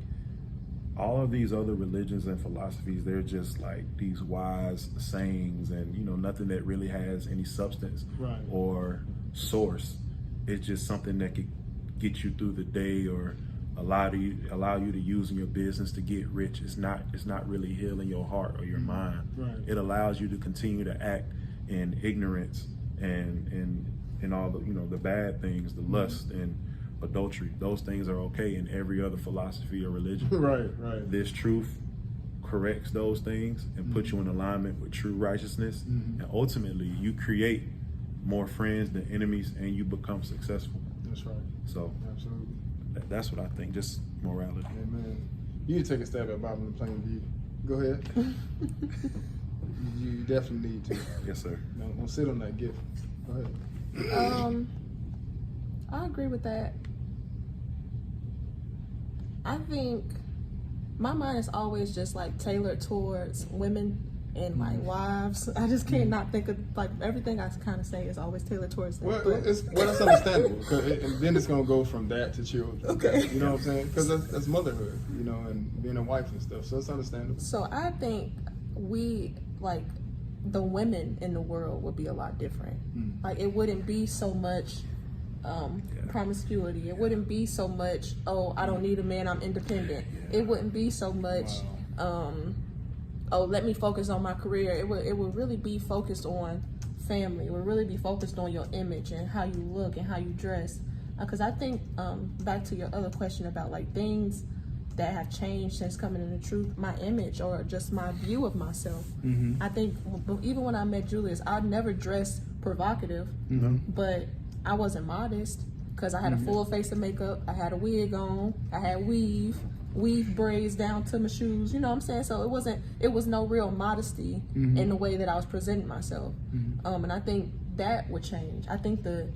[SPEAKER 2] all of these other religions and philosophies, they're just like these wise sayings and, you know, nothing that really has any substance
[SPEAKER 3] Right.
[SPEAKER 2] or source. It's just something that could get you through the day or allow you to use in your business to get rich. It's not really healing your heart or your mind.
[SPEAKER 3] Right.
[SPEAKER 2] It allows you to continue to act in ignorance and all the, you know, the bad things, the lust and adultery. Those things are okay in every other philosophy or religion.
[SPEAKER 3] Right.
[SPEAKER 2] This truth corrects those things and puts you in alignment with true righteousness, and ultimately you create more friends than enemies, and you become successful.
[SPEAKER 3] That's right.
[SPEAKER 2] So
[SPEAKER 3] Absolutely.
[SPEAKER 2] that's what I think, just morality.
[SPEAKER 3] Amen. You need to take a stab at Bible in plain view. Go ahead. You definitely need to.
[SPEAKER 2] Yes, sir.
[SPEAKER 3] Don't sit on that gift. Go ahead.
[SPEAKER 4] I agree with that. I think my mind is always just like tailored towards women and like wives. I just can't not think of like everything I kind of say is always tailored towards them.
[SPEAKER 3] Well,
[SPEAKER 4] But-
[SPEAKER 3] that's understandable, and then it's gonna go from that to children.
[SPEAKER 4] Okay.
[SPEAKER 3] You know what I'm saying? Because that's motherhood, you know, and being a wife and stuff. So it's understandable.
[SPEAKER 4] So I think we like the women in the world would be a lot different. Like it wouldn't be so much promiscuity. It wouldn't be so much, oh, I don't need a man, I'm independent. It wouldn't be so much oh, let me focus on my career. It would really be focused on family. It would really be focused on your image and how you look and how you dress. Because I think back to your other question about like things that have changed since coming into truth, my image or just my view of myself. I think even when I met Julius, I never dressed provocative, but I wasn't modest because I had a full face of makeup. I had a wig on. I had weave braids down to my shoes. You know what I'm saying? So it was no real modesty in the way that I was presenting myself. And I think that would change. I think the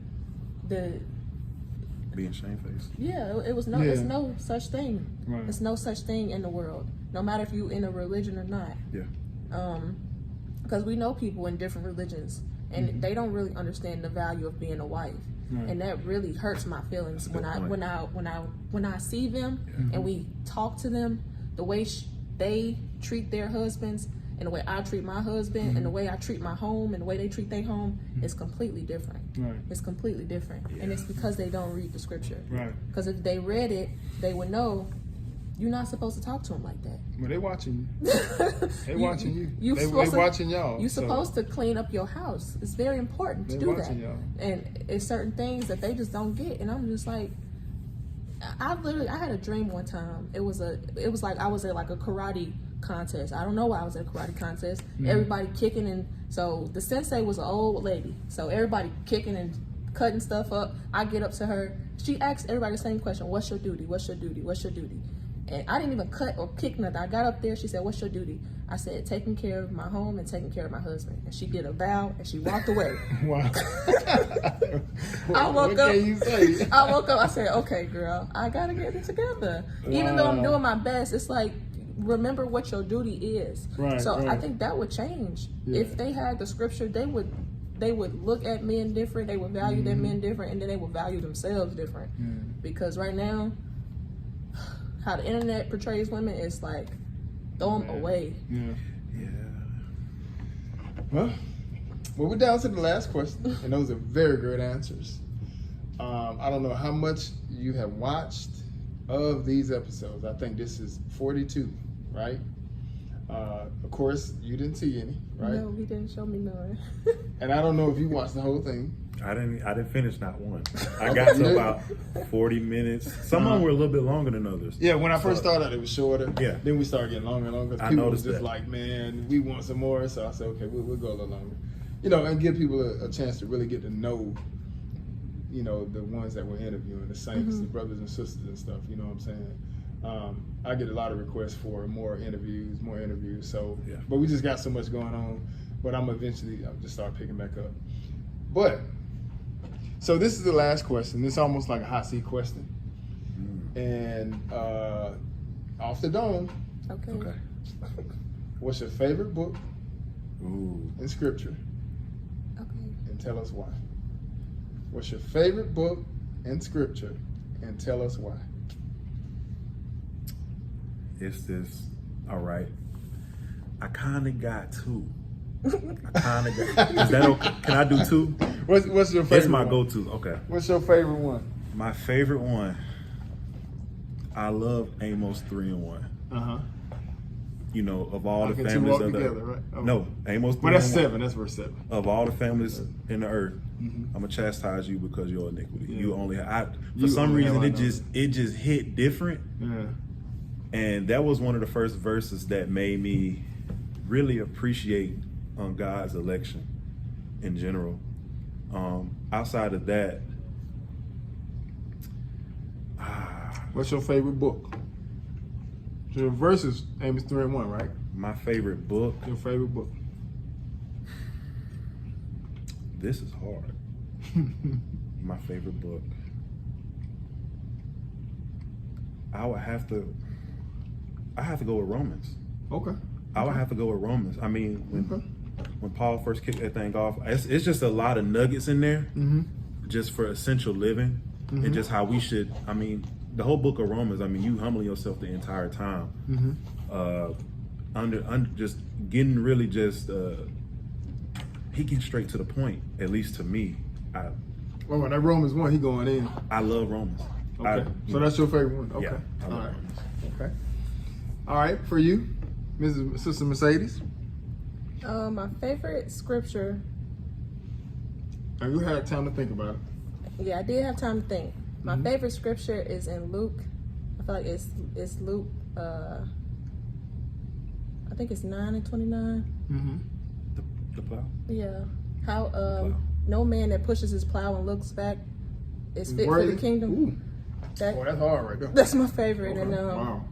[SPEAKER 2] Being shamefaced.
[SPEAKER 4] it's no such thing.
[SPEAKER 3] Right.
[SPEAKER 4] It's no such thing in the world, no matter if you in a religion or not.
[SPEAKER 2] Yeah.
[SPEAKER 4] Because we know people in different religions, and they don't really understand the value of being a wife, and that really hurts my feelings
[SPEAKER 2] That's a good point.
[SPEAKER 4] when I see them and we talk to them, the way they treat their husbands and the way I treat my husband and the way I treat my home and the way they treat their home is completely different.
[SPEAKER 3] Right.
[SPEAKER 4] It's completely different, and it's because they don't read the scripture.
[SPEAKER 3] Right.
[SPEAKER 4] Because if they read it, they would know you're not supposed to talk to them like that.
[SPEAKER 3] Well, they watching you. They watching you. They
[SPEAKER 4] supposed to-
[SPEAKER 3] watching y'all.
[SPEAKER 4] You're
[SPEAKER 3] so-
[SPEAKER 4] supposed to clean up your house. It's very important to
[SPEAKER 3] They
[SPEAKER 4] do that.
[SPEAKER 3] watching y'all.
[SPEAKER 4] And it's certain things that they just don't get. And I'm just like, I had a dream one time. It was like I was at like a karate contest. I don't know why I was at a karate contest. Everybody kicking, and so the sensei was an old lady. So everybody kicking and cutting stuff up. I get up to her. She asked everybody the same question: "What's your duty? What's your duty? What's your duty?" And I didn't even cut or kick nothing. I got up there. She said, "What's your duty?" I said, "Taking care of my home and taking care of my husband." And she did a bow and she walked away.
[SPEAKER 3] Wow.
[SPEAKER 4] I woke
[SPEAKER 3] what
[SPEAKER 4] up.
[SPEAKER 3] can you say?
[SPEAKER 4] I woke up. I said, "Okay, girl, I gotta get it together." Even though I'm doing my best, it's like remember what your duty is.
[SPEAKER 3] Right,
[SPEAKER 4] so I
[SPEAKER 3] right.
[SPEAKER 4] think that would change
[SPEAKER 3] Yeah.
[SPEAKER 4] if they had the scripture. They would look at men different. They would value their men different, and then they would value themselves different. Because right now, how the internet portrays women is like throw them away.
[SPEAKER 3] Yeah.
[SPEAKER 2] Yeah.
[SPEAKER 3] Well, we're down to the last question, and those are very good answers. I don't know how much you have watched of these episodes. I think this is 42, right? Of course, you didn't see any, right?
[SPEAKER 4] No, he didn't show me none.
[SPEAKER 3] And I don't know if you watched the whole thing.
[SPEAKER 2] I didn't finish not one. I got to about 40 minutes. Some of them were a little bit longer than others.
[SPEAKER 3] Yeah, when I first started, it was shorter.
[SPEAKER 2] Yeah.
[SPEAKER 3] Then we started getting longer and longer.
[SPEAKER 2] I
[SPEAKER 3] People was
[SPEAKER 2] noticed
[SPEAKER 3] just
[SPEAKER 2] that.
[SPEAKER 3] like, man, we want some more. So I said, okay, we'll go a little longer. You know, and give people a chance to really get to know, you know, the ones that we're interviewing, the saints, the brothers and sisters and stuff. You know what I'm saying? I get a lot of requests for more interviews. So,
[SPEAKER 2] Yeah.
[SPEAKER 3] but we just got so much going on. But I'll just start picking back up. But, so this is the last question. It's almost like a hot seat question. And off the dome,
[SPEAKER 4] Okay.
[SPEAKER 2] Okay.
[SPEAKER 3] what's your favorite book
[SPEAKER 2] Ooh.
[SPEAKER 3] in scripture?
[SPEAKER 4] Okay.
[SPEAKER 3] And tell us why. What's your favorite book in scripture? And tell us why.
[SPEAKER 2] It's this. All right. I kind of got two. Is that okay? Can I do two?
[SPEAKER 3] What's your favorite?
[SPEAKER 2] It's my
[SPEAKER 3] one?
[SPEAKER 2] go-to. Okay.
[SPEAKER 3] What's your favorite one?
[SPEAKER 2] My favorite one. I love Amos 3-1. You know, of all the
[SPEAKER 3] Okay, two
[SPEAKER 2] families
[SPEAKER 3] walk
[SPEAKER 2] of the
[SPEAKER 3] together, right? Okay.
[SPEAKER 2] No, Amos 3-1.
[SPEAKER 3] Well, that's 7. That's verse 7.
[SPEAKER 2] Of all the families in the earth, I'm gonna chastise you because your iniquity.
[SPEAKER 3] Yeah.
[SPEAKER 2] You only for
[SPEAKER 3] You
[SPEAKER 2] some
[SPEAKER 3] only
[SPEAKER 2] reason
[SPEAKER 3] have
[SPEAKER 2] it just hit different,
[SPEAKER 3] Yeah.
[SPEAKER 2] and that was one of the first verses that made me really appreciate God's election in general. Outside of that,
[SPEAKER 3] What's your favorite book? So your verse is Amos 3-1, right?
[SPEAKER 2] my favorite book.
[SPEAKER 3] Your favorite book.
[SPEAKER 2] This is hard. My favorite book. I have to go with Romans.
[SPEAKER 3] Okay.
[SPEAKER 2] I would have to go with Romans. I mean, when Paul first kicked that thing off, it's just a lot of nuggets in there, just for essential living and just how we should. I mean, the whole book of Romans. I mean, you humbling yourself the entire time, under just getting really just he gets straight to the point. At least to me,
[SPEAKER 3] Well, when that Romans 1, he going in.
[SPEAKER 2] I love Romans.
[SPEAKER 3] Okay. So that's your favorite one. Okay.
[SPEAKER 2] Yeah, I
[SPEAKER 3] All
[SPEAKER 2] love
[SPEAKER 3] right.
[SPEAKER 2] Romans.
[SPEAKER 3] Okay. All right. For you, Sister Mercedes,
[SPEAKER 4] My favorite scripture.
[SPEAKER 3] have you had time to think about it?
[SPEAKER 4] Yeah, I did have time to think. My favorite scripture is in Luke. I feel like it's Luke. I think it's 9:29.
[SPEAKER 2] The plow.
[SPEAKER 4] Yeah. How no man that pushes his plow and looks back is fit for the kingdom.
[SPEAKER 3] Ooh.
[SPEAKER 4] That,
[SPEAKER 3] Boy, that's hard right there.
[SPEAKER 4] that's my favorite,
[SPEAKER 3] Okay.
[SPEAKER 4] and
[SPEAKER 3] Wow.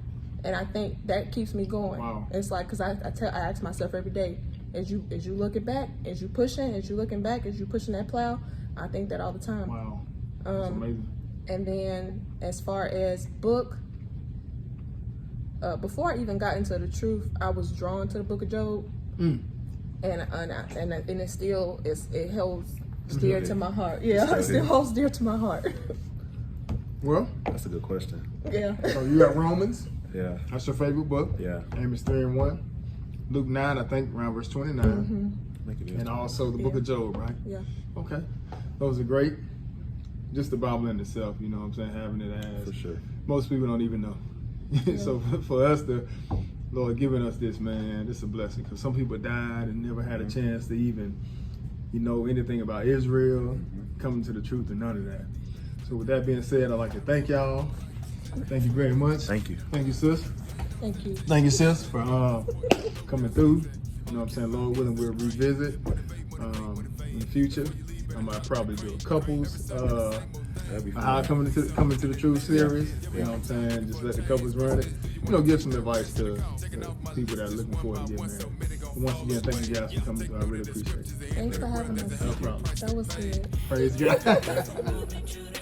[SPEAKER 4] and I think that keeps me going.
[SPEAKER 3] Wow.
[SPEAKER 4] It's like because I ask myself every day, as you looking back, as you pushing, as you looking back, as you pushing that plow. I think that all the time.
[SPEAKER 3] Wow. That's amazing.
[SPEAKER 4] And then as far as book, before I even got into the truth, I was drawn to the Book of Job, and it still it holds dear to my heart. Yeah, it still holds dear to my heart.
[SPEAKER 3] Well,
[SPEAKER 2] That's a good question.
[SPEAKER 4] Yeah.
[SPEAKER 3] so you got Romans.
[SPEAKER 2] Yeah.
[SPEAKER 3] That's your favorite book.
[SPEAKER 2] Yeah.
[SPEAKER 3] Amos 3-1. Luke 9, I think, around verse 29.
[SPEAKER 2] Make it
[SPEAKER 3] And also the Book of Job, right?
[SPEAKER 4] Yeah.
[SPEAKER 3] Okay. Those are great. Just the Bible in itself, you know what I'm saying? Having it as.
[SPEAKER 2] for sure.
[SPEAKER 3] Most people don't even know. So for us, the Lord giving us this, man, this is a blessing. Because some people died and never had a chance to even, anything about Israel, coming to the truth, and none of that. So with that being said, I'd like to thank y'all. Thank you very much.
[SPEAKER 2] Thank you.
[SPEAKER 3] Thank you, sis.
[SPEAKER 4] Thank you.
[SPEAKER 3] Thank you, sis, for coming through. You know what I'm saying? Lord willing, we'll revisit in the future. I might probably do a couples
[SPEAKER 2] That'd be fun.
[SPEAKER 3] how coming to the truth series. You know what I'm saying? Just let the couples run it. Give some advice to people that are looking forward to getting married. And once again, thank you guys for coming through. I really appreciate it.
[SPEAKER 4] Thanks for having us.
[SPEAKER 3] No problem.
[SPEAKER 4] That was good.
[SPEAKER 3] Praise God.